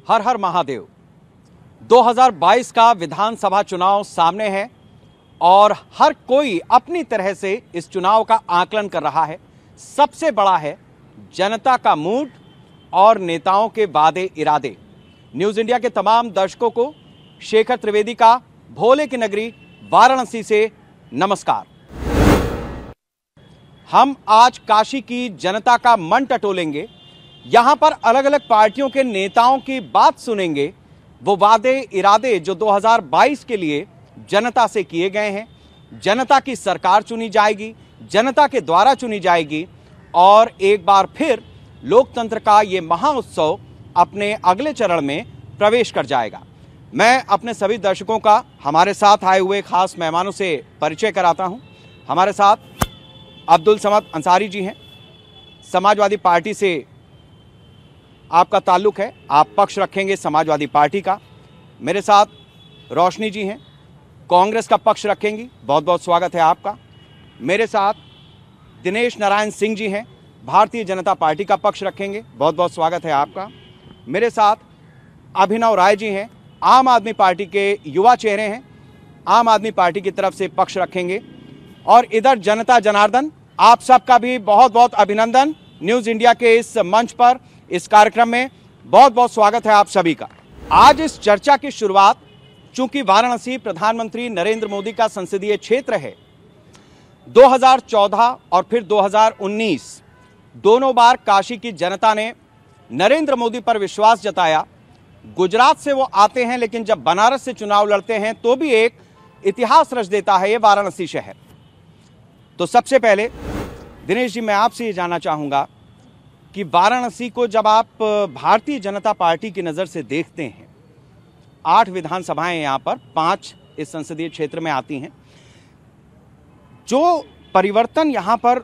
हर हर महादेव। 2022 का विधानसभा चुनाव सामने है और हर कोई अपनी तरह से इस चुनाव का आकलन कर रहा है। सबसे बड़ा है जनता का मूड और नेताओं के वादे इरादे। न्यूज़ इंडिया के तमाम दर्शकों को शेखर त्रिवेदी का भोले की नगरी वाराणसी से नमस्कार। हम आज काशी की जनता का मन टटोलेंगे। यहां पर अलग अलग पार्टियों के नेताओं की बात सुनेंगे, वो वादे इरादे जो 2022 के लिए जनता से किए गए हैं। जनता की सरकार चुनी जाएगी, जनता के द्वारा चुनी जाएगी और एक बार फिर लोकतंत्र का ये महाउत्सव अपने अगले चरण में प्रवेश कर जाएगा। मैं अपने सभी दर्शकों का हमारे साथ आए हुए खास मेहमानों से परिचय कराता हूं। हमारे साथ अब्दुल समद अंसारी जी हैं। समाजवादी पार्टी से आपका ताल्लुक है, आप पक्ष रखेंगे समाजवादी पार्टी का। मेरे साथ रोशनी जी हैं, कांग्रेस का पक्ष रखेंगी, बहुत बहुत स्वागत है आपका। मेरे साथ दिनेश नारायण सिंह जी हैं, भारतीय जनता पार्टी का पक्ष रखेंगे, बहुत बहुत स्वागत है आपका। मेरे साथ अभिनव राय जी हैं, आम आदमी पार्टी के युवा चेहरे हैं, आम आदमी पार्टी की तरफ से पक्ष रखेंगे। और इधर जनता जनार्दन, आप सबका भी बहुत बहुत अभिनंदन न्यूज़ इंडिया के इस मंच पर, इस कार्यक्रम में बहुत बहुत स्वागत है आप सभी का। आज इस चर्चा की शुरुआत, चूंकि वाराणसी प्रधानमंत्री नरेंद्र मोदी का संसदीय क्षेत्र है, 2014 और फिर 2019 दोनों बार काशी की जनता ने नरेंद्र मोदी पर विश्वास जताया। गुजरात से वो आते हैं, लेकिन जब बनारस से चुनाव लड़ते हैं तो भी एक इतिहास रच देता है ये वाराणसी शहर। तो सबसे पहले दिनेश जी, मैं आपसे ये जानना चाहूंगा कि वाराणसी को जब आप भारतीय जनता पार्टी की नज़र से देखते हैं, 8 विधानसभाएं यहाँ पर, 5 इस संसदीय क्षेत्र में आती हैं, जो परिवर्तन यहाँ पर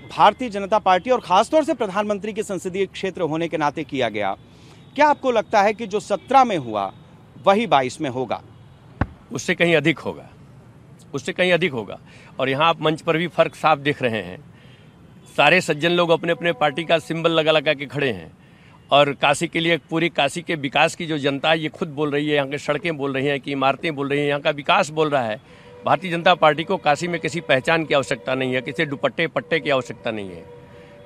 भारतीय जनता पार्टी और खासतौर से प्रधानमंत्री के संसदीय क्षेत्र होने के नाते किया गया, क्या आपको लगता है कि जो 17 में हुआ वही 22 में होगा? उससे कहीं अधिक होगा, उससे कहीं अधिक होगा। और यहाँ आप मंच पर भी फर्क साफ देख रहे हैं। सारे सज्जन लोग अपने अपने पार्टी का सिंबल लगा लगा के खड़े हैं और काशी के लिए, पूरी काशी के विकास की जो जनता है ये खुद बोल रही है, यहाँ की सड़कें बोल रही हैं, कि इमारतें बोल रही हैं, यहाँ का विकास बोल रहा है। भारतीय जनता पार्टी को काशी में किसी पहचान की आवश्यकता नहीं है, किसी दुपट्टे पट्टे की आवश्यकता नहीं है।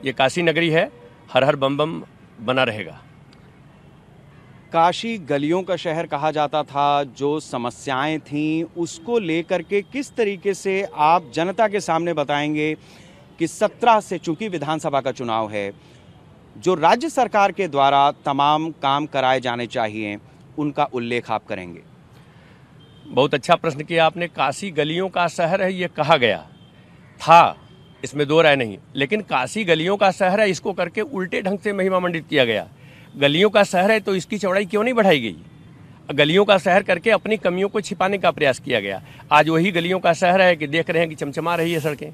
ये काशी नगरी है, हर हर बम बम बना रहेगा। काशी गलियों का शहर कहा जाता था, जो समस्याएं थीं उसको लेकर के किस तरीके से आप जनता के सामने बताएंगे कि 17 से, चूंकि विधानसभा का चुनाव है, जो राज्य सरकार के द्वारा तमाम काम कराए जाने चाहिए उनका उल्लेख आप करेंगे? बहुत अच्छा प्रश्न किया आपने। काशी गलियों का शहर है ये कहा गया था, इसमें दो राय नहीं, लेकिन काशी गलियों का शहर है इसको करके उल्टे ढंग से महिमा मंडित किया गया। गलियों का शहर है तो इसकी चौड़ाई क्यों नहीं बढ़ाई गई? गलियों का शहर करके अपनी कमियों को छिपाने का प्रयास किया गया। आज वही गलियों का शहर है कि देख रहे हैं कि चमचमा रही है सड़कें।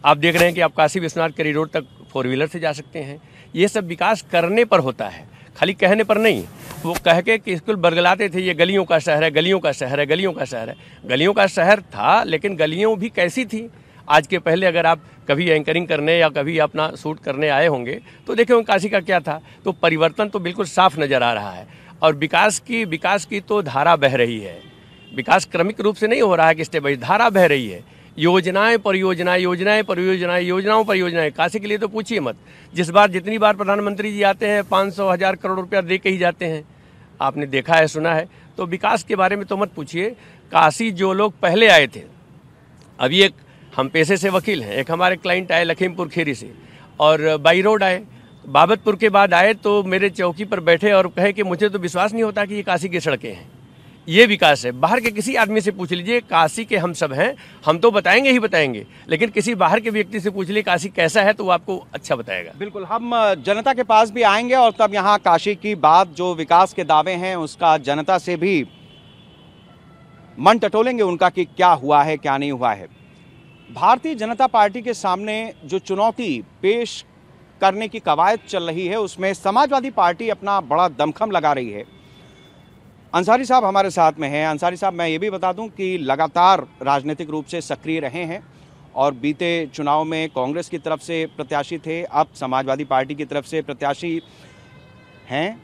आप देख रहे हैं कि आप काशी विश्वनाथ कॉरिडोर तक 4 व्हीलर से जा सकते हैं। ये सब विकास करने पर होता है, खाली कहने पर नहीं। वो कह के कि स्कूल बरगलाते थे ये गलियों का शहर है, गलियों का शहर है, गलियों का शहर है। गलियों का शहर था, लेकिन गलियों भी कैसी थी? आज के पहले अगर आप कभी एंकरिंग करने या कभी अपना शूट करने आए होंगे तो देखे होंगे काशी का क्या था। तो परिवर्तन तो बिल्कुल साफ नज़र आ रहा है और विकास की तो धारा बह रही है। विकास क्रमिक रूप से नहीं हो रहा है कि स्टेप बाय धारा बह रही है। योजनाएं परियोजनाएं, योजनाएं परियोजनाएं, योजनाओं परियोजनाएं। काशी के लिए तो पूछिए मत, जिस बार जितनी बार प्रधानमंत्री जी आते हैं 500,000 करोड़ रुपया दे के ही जाते हैं। आपने देखा है, सुना है। तो विकास के बारे में तो मत पूछिए। काशी जो लोग पहले आए थे, अभी एक हम पेशे से वकील हैं, एक हमारे क्लाइंट आए लखीमपुर खीरी से और बाई रोड आए, बाबतपुर के बाद आए तो मेरे चौकी पर बैठे और कहे कि मुझे तो विश्वास नहीं होता कि ये काशी की सड़कें हैं। ये विकास है। बाहर के किसी आदमी से पूछ लीजिए, काशी के हम सब हैं, हम तो बताएंगे ही बताएंगे, लेकिन किसी बाहर के व्यक्ति से पूछ लीजिए काशी कैसा है तो वो आपको अच्छा बताएगा। बिल्कुल, हम जनता के पास भी आएंगे और तब यहाँ काशी की बात, जो विकास के दावे हैं उसका जनता से भी मन टटोलेंगे उनका कि क्या हुआ है क्या नहीं हुआ है। भारतीय जनता पार्टी के सामने जो चुनौती पेश करने की कवायद चल रही है उसमें समाजवादी पार्टी अपना बड़ा दमखम लगा रही है। अंसारी साहब हमारे साथ में हैं। अंसारी साहब, मैं ये भी बता दूं कि लगातार राजनीतिक रूप से सक्रिय रहे हैं और बीते चुनाव में कांग्रेस की तरफ से प्रत्याशी थे, अब समाजवादी पार्टी की तरफ से प्रत्याशी हैं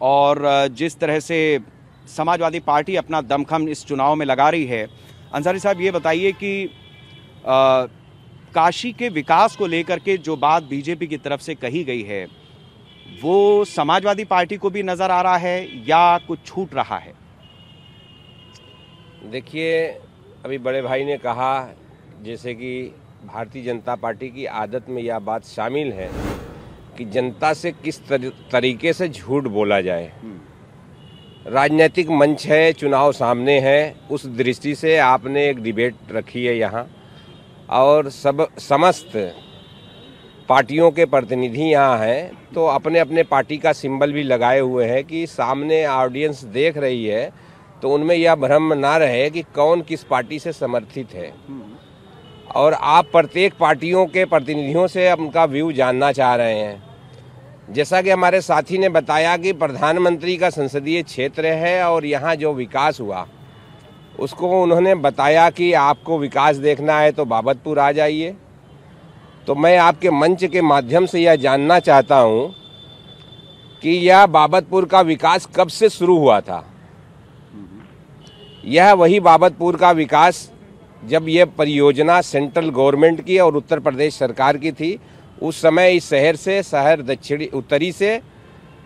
और जिस तरह से समाजवादी पार्टी अपना दमखम इस चुनाव में लगा रही है, अंसारी साहब ये बताइए कि काशी के विकास को लेकर के जो बात बीजेपी की तरफ से कही गई है वो समाजवादी पार्टी को भी नजर आ रहा है या कुछ छूट रहा है? देखिए, अभी बड़े भाई ने कहा जैसे कि भारतीय जनता पार्टी की आदत में यह बात शामिल है कि जनता से किस तरीके से झूठ बोला जाए। राजनीतिक मंच है, चुनाव सामने है, उस दृष्टि से आपने एक डिबेट रखी है यहाँ और समस्त पार्टियों के प्रतिनिधि यहाँ हैं, तो अपने अपने पार्टी का सिंबल भी लगाए हुए हैं कि सामने ऑडियंस देख रही है, तो उनमें यह भ्रम ना रहे कि कौन किस पार्टी से समर्थित है। और आप प्रत्येक पार्टियों के प्रतिनिधियों से उनका व्यू जानना चाह रहे हैं। जैसा कि हमारे साथी ने बताया कि प्रधानमंत्री का संसदीय क्षेत्र है और यहाँ जो विकास हुआ उसको उन्होंने बताया कि आपको विकास देखना है तो बाबतपुर आ जाइए। तो मैं आपके मंच के माध्यम से यह जानना चाहता हूँ कि यह बाबतपुर का विकास कब से शुरू हुआ था। यह वही बाबतपुर का विकास जब यह परियोजना सेंट्रल गवर्नमेंट की और उत्तर प्रदेश सरकार की थी, उस समय इस शहर दक्षिणी उत्तरी से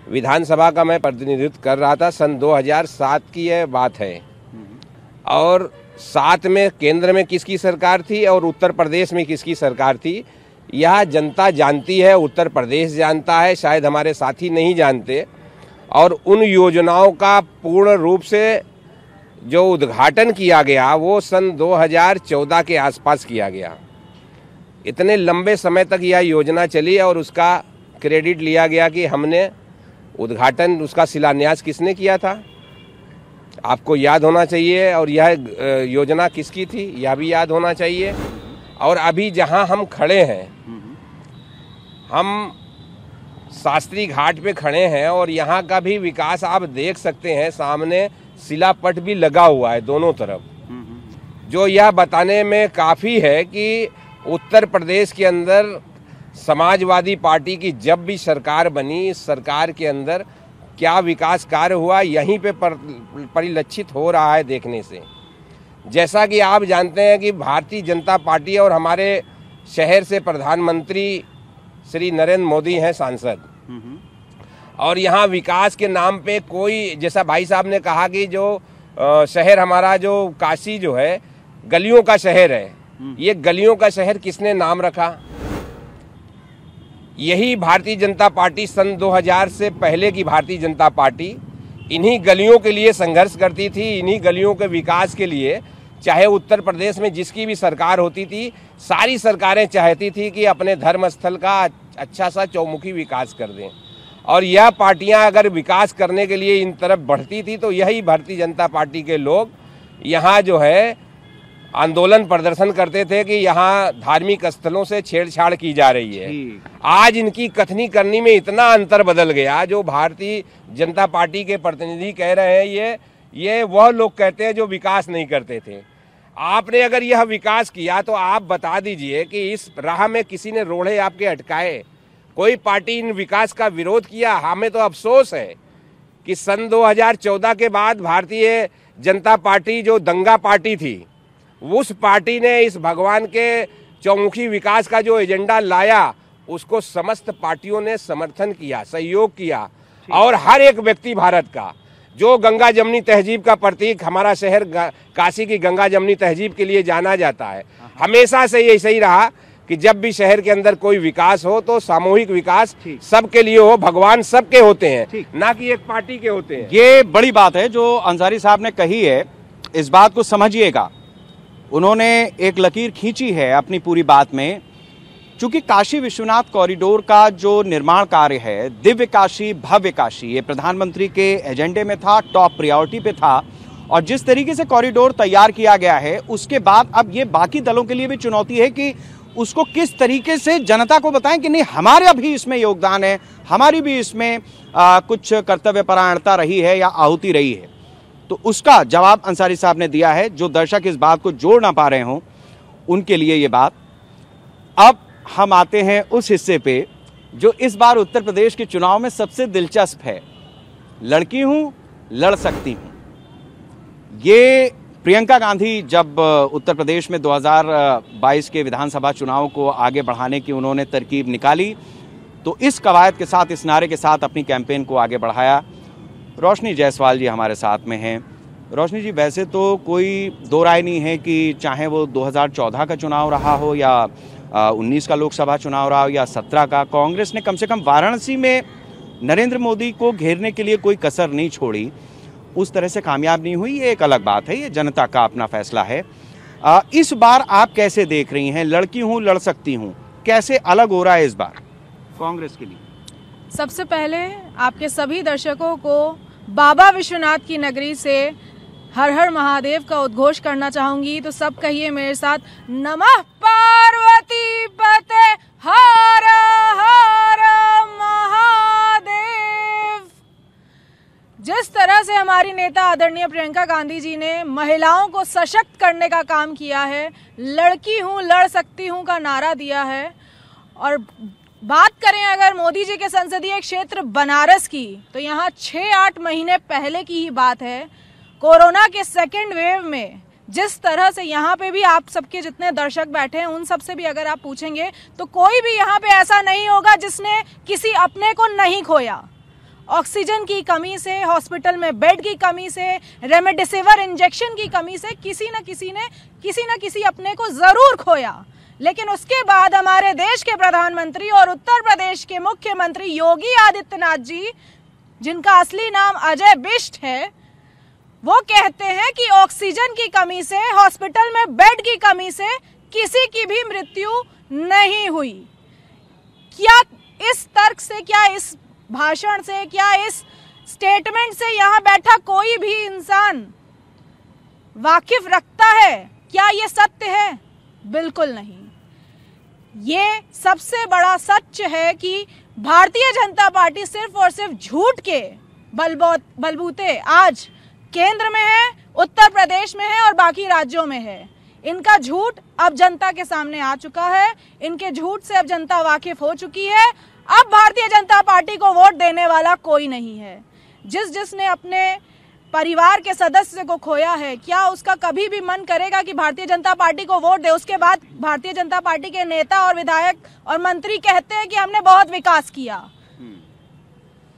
विधानसभा का मैं प्रतिनिधित्व कर रहा था। सन 2007 की यह बात है। और 7 में केंद्र में किसकी सरकार थी और उत्तर प्रदेश में किसकी सरकार थी, यह जनता जानती है, उत्तर प्रदेश जानता है, शायद हमारे साथी नहीं जानते। और उन योजनाओं का पूर्ण रूप से जो उद्घाटन किया गया वो सन 2014 के आसपास किया गया। इतने लंबे समय तक यह योजना चली और उसका क्रेडिट लिया गया कि हमने उद्घाटन, उसका शिलान्यास किसने किया था, आपको याद होना चाहिए। और यह योजना किसकी थी, यह भी याद होना चाहिए। और अभी जहां हम खड़े हैं, हम शास्त्री घाट पे खड़े हैं और यहाँ का भी विकास आप देख सकते हैं। सामने शिलापट भी लगा हुआ है दोनों तरफ, जो यह बताने में काफ़ी है कि उत्तर प्रदेश के अंदर समाजवादी पार्टी की जब भी सरकार बनी, इस सरकार के अंदर क्या विकास कार्य हुआ यहीं पे परिलक्षित हो रहा है देखने से। जैसा कि आप जानते हैं कि भारतीय जनता पार्टी और हमारे शहर से प्रधानमंत्री श्री नरेंद्र मोदी हैं सांसद, और यहाँ विकास के नाम पे कोई, जैसा भाई साहब ने कहा कि जो शहर हमारा जो काशी जो है गलियों का शहर है, ये गलियों का शहर किसने नाम रखा? यही भारतीय जनता पार्टी सन 2000 से पहले की भारतीय जनता पार्टी इन्हीं गलियों के लिए संघर्ष करती थी, इन्हीं गलियों के विकास के लिए। चाहे उत्तर प्रदेश में जिसकी भी सरकार होती थी, सारी सरकारें चाहती थी कि अपने धर्म स्थल का अच्छा सा चौमुखी विकास कर दें। और यह पार्टियां अगर विकास करने के लिए इन तरफ बढ़ती थी तो यही भारतीय जनता पार्टी के लोग यहाँ जो है आंदोलन प्रदर्शन करते थे कि यहाँ धार्मिक स्थलों से छेड़छाड़ की जा रही है। आज इनकी कथनी करनी में इतना अंतर बदल गया, जो भारतीय जनता पार्टी के प्रतिनिधि कह रहे हैं ये वह लोग कहते हैं जो विकास नहीं करते थे। आपने अगर यह विकास किया तो आप बता दीजिए कि इस राह में किसी ने रोड़े आपके अटकाए, कोई पार्टी इन विकास का विरोध किया? हमें तो अफसोस है कि सन 2014 के बाद भारतीय जनता पार्टी जो दंगा पार्टी थी, उस पार्टी ने इस भगवान के चौमुखी विकास का जो एजेंडा लाया उसको समस्त पार्टियों ने समर्थन किया, सहयोग किया। और हर एक व्यक्ति भारत का जो गंगा जमनी तहजीब का प्रतीक, हमारा शहर काशी की गंगा जमनी तहजीब के लिए जाना जाता है, हमेशा से ये सही रहा कि जब भी शहर के अंदर कोई विकास हो तो सामूहिक विकास सबके लिए हो। भगवान सबके होते हैं, ना कि एक पार्टी के होते हैं। ये बड़ी बात है जो अंसारी साहब ने कही है, इस बात को समझिएगा। उन्होंने एक लकीर खींची है अपनी पूरी बात में। चूंकि काशी विश्वनाथ कॉरिडोर का जो निर्माण कार्य है, दिव्य काशी भव्य काशी, ये प्रधानमंत्री के एजेंडे में था, टॉप प्रायोरिटी पे था। और जिस तरीके से कॉरिडोर तैयार किया गया है, उसके बाद अब ये बाकी दलों के लिए भी चुनौती है कि उसको किस तरीके से जनता को बताएं कि नहीं, हमारा भी इसमें योगदान है, हमारी भी इसमें कुछ कर्तव्य परायणता रही है या आहुति रही है। तो उसका जवाब अंसारी साहब ने दिया है। जो दर्शक इस बात को जोड़ ना पा रहे हों उनके लिए ये बात। अब हम आते हैं उस हिस्से पे जो इस बार उत्तर प्रदेश के चुनाव में सबसे दिलचस्प है। लड़की हूं, लड़ सकती हूं। ये प्रियंका गांधी जब उत्तर प्रदेश में 2022 के विधानसभा चुनाव को आगे बढ़ाने की उन्होंने तरकीब निकाली, तो इस कवायद के साथ, इस नारे के साथ अपनी कैंपेन को आगे बढ़ाया। रोशनी जायसवाल जी हमारे साथ में हैं। रोशनी जी, वैसे तो कोई दो राय नहीं है कि चाहे वो 2014 का चुनाव रहा हो या 19 का लोकसभा चुनाव रहा हो या 17 का, कांग्रेस ने कम से कम वाराणसी में नरेंद्र मोदी को घेरने के लिए कोई कसर नहीं छोड़ी। उस तरह से कामयाब नहीं हुई, ये एक अलग बात है, ये जनता का अपना फैसला है। इस बार आप कैसे देख रही हैं? लड़की हूं, लड़ सकती हूं, कैसे अलग हो रहा है इस बार कांग्रेस के लिए? सबसे पहले आपके सभी दर्शकों को बाबा विश्वनाथ की नगरी से हर हर महादेव का उद्घोष करना चाहूंगी। तो सब कहिए मेरे साथ, नमः पार्वती पते हर हर महादेव। जिस तरह से हमारी नेता आदरणीय प्रियंका गांधी जी ने महिलाओं को सशक्त करने का काम किया है, लड़की हूं, लड़ सकती हूं का नारा दिया है, और बात करें अगर मोदी जी के संसदीय क्षेत्र बनारस की, तो यहाँ 6-8 महीने पहले की ही बात है, कोरोना के सेकेंड वेव में जिस तरह से यहाँ पे भी आप सबके जितने दर्शक बैठे हैं उन सब से भी अगर आप पूछेंगे तो कोई भी यहाँ पे ऐसा नहीं होगा जिसने किसी अपने को नहीं खोया। ऑक्सीजन की कमी से, हॉस्पिटल में बेड की कमी से, रेमडेसिविर इंजेक्शन की कमी से किसी न किसी अपने को जरूर खोया। लेकिन उसके बाद हमारे देश के प्रधानमंत्री और उत्तर प्रदेश के मुख्यमंत्री योगी आदित्यनाथ जी, जिनका असली नाम अजय बिष्ट है, वो कहते हैं कि ऑक्सीजन की कमी से, हॉस्पिटल में बेड की कमी से किसी की भी मृत्यु नहीं हुई। क्या इस तर्क से, क्या इस भाषण से, क्या इस स्टेटमेंट से यहाँ बैठा कोई भी इंसान वाकिफ रखता है? क्या ये सत्य है? बिल्कुल नहीं। ये सबसे बड़ा सच है कि भारतीय जनता पार्टी सिर्फ और सिर्फ झूठ के बलबूते आज केंद्र में है, उत्तर प्रदेश में है और बाकी राज्यों में है। इनका झूठ अब जनता के सामने आ चुका है, इनके झूठ से अब जनता वाकिफ हो चुकी है। अब भारतीय जनता पार्टी को वोट देने वाला कोई नहीं है। जिसने अपने परिवार के सदस्य को खोया है, क्या उसका कभी भी मन करेगा कि भारतीय जनता पार्टी को वोट दे? उसके बाद भारतीय जनता पार्टी के नेता और विधायक और मंत्री कहते हैं कि हमने बहुत विकास किया।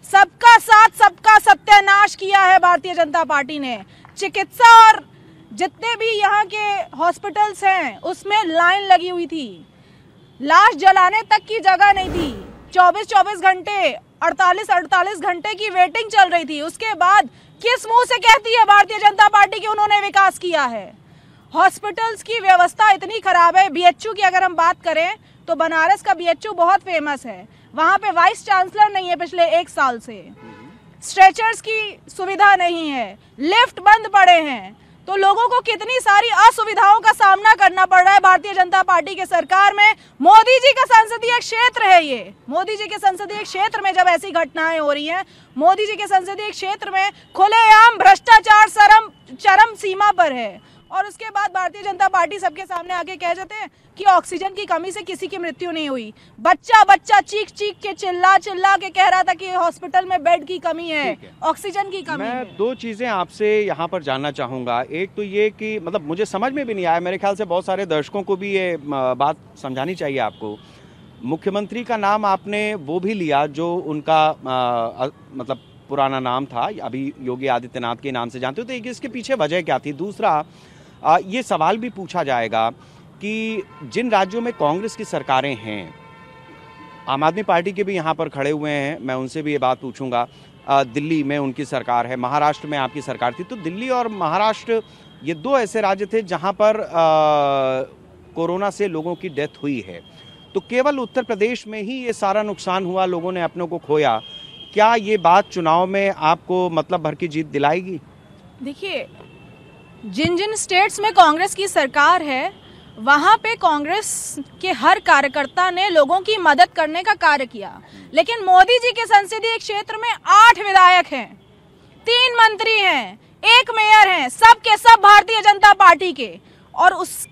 सबका साथ, सबका सत्यानाश किया है भारतीय जनता पार्टी ने। चिकित्सा और जितने भी यहाँ के हॉस्पिटल्स हैं उसमें लाइन लगी हुई थी, लाश जलाने तक की जगह नहीं थी, 24-24 घंटे, 48-48 घंटे की वेटिंग चल रही थी। उसके बाद किस मुंह से कहती है भारतीय जनता पार्टी कि उन्होंने विकास किया है? हॉस्पिटल्स की व्यवस्था इतनी खराब है। बीएचयू की अगर हम बात करें तो बनारस का बीएचयू बहुत फेमस है, वहां पे वाइस चांसलर नहीं है पिछले 1 साल से, स्ट्रेचर्स की सुविधा नहीं है, लिफ्ट बंद पड़े हैं, तो लोगों को कितनी सारी असुविधाओं का सामना करना पड़ रहा है भारतीय जनता पार्टी के सरकार में। मोदी जी का संसदीय क्षेत्र है ये। मोदी जी के संसदीय क्षेत्र में जब ऐसी घटनाएं हो रही हैं, मोदी जी के संसदीय क्षेत्र में खुलेआम भ्रष्टाचार चरम सीमा पर है, और उसके बाद भारतीय जनता पार्टी सबके सामने आके कह जाते हैं कि ऑक्सीजन की कमी से किसी की मृत्यु नहीं हुई। बच्चा चीख के चिल्ला के कह रहा था कि हॉस्पिटल में बेड की कमी है, ऑक्सीजन की कमी है। मैं 2 चीजें आपसे यहाँ पर जानना चाहूंगा। एक तो ये कि मतलब मुझे समझ में भी नहीं आया, मेरे ख्याल से बहुत सारे दर्शकों को भी ये बात समझानी चाहिए आपको। मुख्यमंत्री का नाम आपने वो भी लिया जो उनका मतलब पुराना नाम था, अभी योगी आदित्यनाथ के नाम से जानते हो, तो इसके पीछे वजह क्या थी? दूसरा, ये सवाल भी पूछा जाएगा कि जिन राज्यों में कांग्रेस की सरकारें हैं, आम आदमी पार्टी के भी यहाँ पर खड़े हुए हैं, मैं उनसे भी ये बात पूछूंगा। दिल्ली में उनकी सरकार है, महाराष्ट्र में आपकी सरकार थी, तो दिल्ली और महाराष्ट्र ये 2 ऐसे राज्य थे जहाँ पर कोरोना से लोगों की डेथ हुई है। तो केवल उत्तर प्रदेश में ही ये सारा नुकसान हुआ, लोगों ने अपनों को खोया। क्या ये बात चुनाव में आपको मतलब भर की जीत दिलाएगी? देखिए, जिन स्टेट्स में कांग्रेस की सरकार है वहां पे कांग्रेस के हर कार्यकर्ता ने लोगों की मदद करने का कार्य किया, लेकिन मोदी जी के संसदीय क्षेत्र में 8 विधायक हैं, 3 मंत्री हैं, 1 मेयर हैं, सब के सब भारतीय जनता पार्टी के, और उस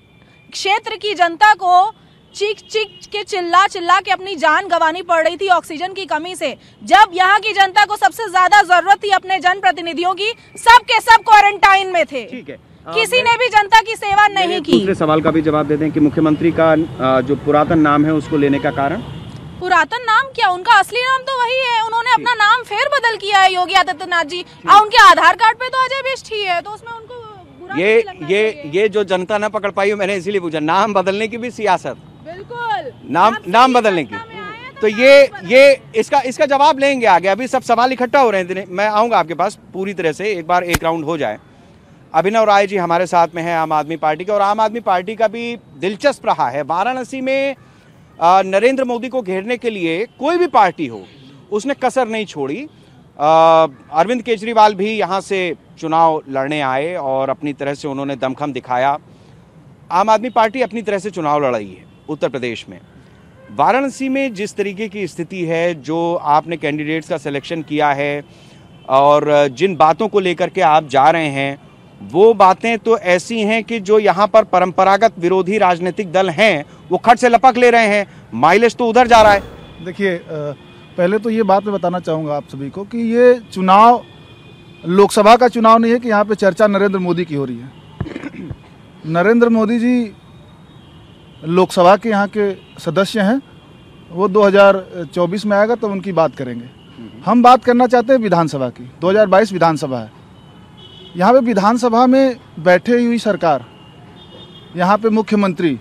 क्षेत्र की जनता को चीख चीख के चिल्ला चिल्ला के अपनी जान गंवानी पड़ रही थी ऑक्सीजन की कमी से, जब यहाँ की जनता को सबसे ज्यादा जरूरत थी अपने जनप्रतिनिधियों की, सब के सब क्वारंटाइन में थे। ठीक है, किसी ने भी जनता की सेवा नहीं की। दूसरे सवाल का भी जवाब दे दें कि मुख्यमंत्री का जो पुरातन नाम है उसको लेने का कारण? पुरातन नाम क्या, उनका असली नाम तो वही है। उन्होंने अपना नाम फेर बदल किया है योगी आदित्यनाथ जी। उनके आधार कार्ड पे तो अजय बिष्ट ही है, तो उसमें उनको बुरा नहीं लगना चाहिए। ये जो जनता न पकड़ पाई, मैंने इसीलिए पूछा, नाम बदलने की भी सियासत, बिल्कुल नाम बदलने की, तो ये इसका जवाब लेंगे आगे। अभी सब सवाल इकट्ठा हो रहे हैं, मैं आऊंगा आपके पास पूरी तरह से, एक बार एक राउंड हो जाए। अभिनव राय जी हमारे साथ में है आम आदमी पार्टी के, और आम आदमी पार्टी का भी दिलचस्प रहा है। वाराणसी में नरेंद्र मोदी को घेरने के लिए कोई भी पार्टी हो, उसने कसर नहीं छोड़ी। अरविंद केजरीवाल भी यहाँ से चुनाव लड़ने आए और अपनी तरह से उन्होंने दमखम दिखाया। आम आदमी पार्टी अपनी तरह से चुनाव लड़ाई है उत्तर प्रदेश में। वाराणसी में जिस तरीके की स्थिति है, जो आपने कैंडिडेट्स का सिलेक्शन किया है और जिन बातों को लेकर के आप जा रहे हैं, वो बातें तो ऐसी हैं कि जो यहाँ पर परंपरागत विरोधी राजनीतिक दल हैं वो खट से लपक ले रहे हैं। माइलेज तो उधर जा रहा है। देखिए, पहले तो ये बात मैं बताना चाहूँगा आप सभी को कि ये चुनाव लोकसभा का चुनाव नहीं है कि यहाँ पे चर्चा नरेंद्र मोदी की हो रही है। नरेंद्र मोदी जी लोकसभा के यहाँ के सदस्य हैं, वो 2024 में आएगा तो उनकी बात करेंगे। हम बात करना चाहते हैं विधानसभा की। 2022 विधानसभा है। यहाँ पे विधानसभा में बैठे हुई सरकार, यहाँ पे मुख्यमंत्री,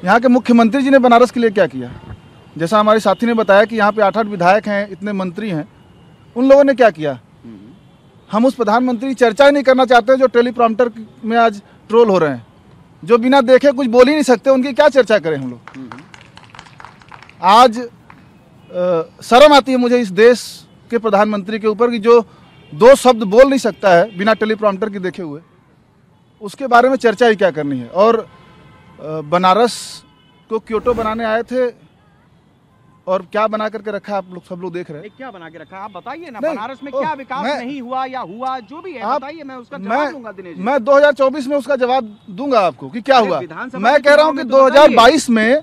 यहाँ के मुख्यमंत्री जी ने बनारस के लिए क्या किया? जैसा हमारे साथी ने बताया कि यहाँ पे 8-8 विधायक हैं, इतने मंत्री हैं, उन लोगों ने क्या किया? हम उस प्रधानमंत्री की चर्चा ही नहीं करना चाहते जो टेलीप्रॉम्प्टर में आज ट्रोल हो रहे हैं, जो बिना देखे कुछ बोल ही नहीं सकते, उनकी क्या चर्चा करें हम लोग? आज शर्म आती है मुझे इस देश के प्रधानमंत्री के ऊपर कि जो 2 शब्द बोल नहीं सकता है बिना टेलीप्रॉम्प्टर के देखे हुए, उसके बारे में चर्चा ही क्या करनी है। और बनारस को क्योटो बनाने आए थे और क्या बना करके रखा आप लोग, सब लोग देख रहे हैं। क्या बना के रखा, आप बताइए ना। बनारस में क्या विकास नहीं हुआ या हुआ, जो भी है बताइए, मैं उसका जवाब दूंगा दिनेश जी। मैं 2024 में उसका जवाब दूंगा आपको कि क्या हुआ। मैं कह रहा हूँ कि 2022 में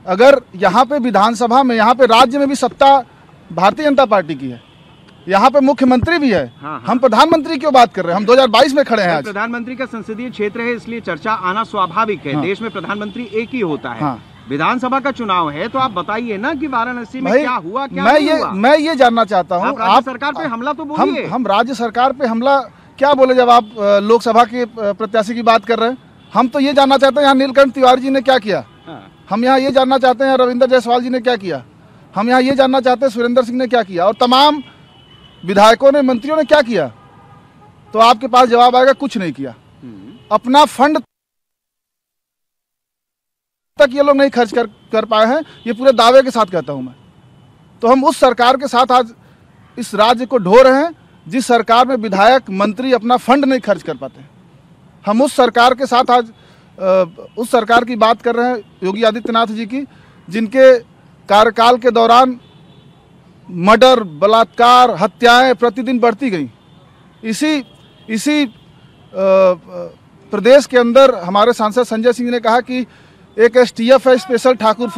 अगर यहाँ पे विधानसभा में, यहाँ पे राज्य में भी सत्ता भारतीय जनता पार्टी की है, यहाँ पे मुख्यमंत्री भी है, हम प्रधानमंत्री क्यों बात कर रहे हैं? हम 2022 में खड़े हैं आज। प्रधानमंत्री का संसदीय क्षेत्र है, इसलिए चर्चा आना स्वाभाविक है। देश में प्रधानमंत्री एक ही होता है। विधानसभा का चुनाव है, तो आप बताइए ना कि वाराणसी में क्या हुआ, क्या नहीं हुआ? मैं ये जानना चाहता हूँ। आप सरकार पे हमला तो बोलिए। हम राज्य सरकार पे हमला क्या बोले जब आप लोकसभा के प्रत्याशी की बात कर रहे हैं? हम तो ये जानना चाहते हैं यहाँ नीलकंठ तिवारी जी ने क्या किया। हम यहाँ ये जानना चाहते हैं रविंद्र जायसवाल जी ने क्या किया। हम यहाँ ये जानना चाहते हैं सुरेंद्र सिंह ने क्या किया, और तमाम विधायकों ने, मंत्रियों ने क्या किया। तो आपके पास जवाब आएगा कुछ नहीं किया। अपना फंड तक ये लोग नहीं खर्च कर पाए हैं, ये पूरे दावे के साथ कहता हूं मैं। तो हम उस सरकार के साथ आज इस राज्य को ढो रहे हैं जिस सरकार में विधायक मंत्री अपना फंड नहीं खर्च कर पाते। हम उस सरकार के साथ आज उस सरकार की बात कर रहे हैं योगी आदित्यनाथ जी की, जिनके कार्यकाल के दौरान मर्डर, बलात्कार, हत्याएं प्रतिदिन बढ़ती गई। इसी प्रदेश के अंदर हमारे सांसद संजय सिंह ने कहा कि एक STF है, स्पेशल ठाकुर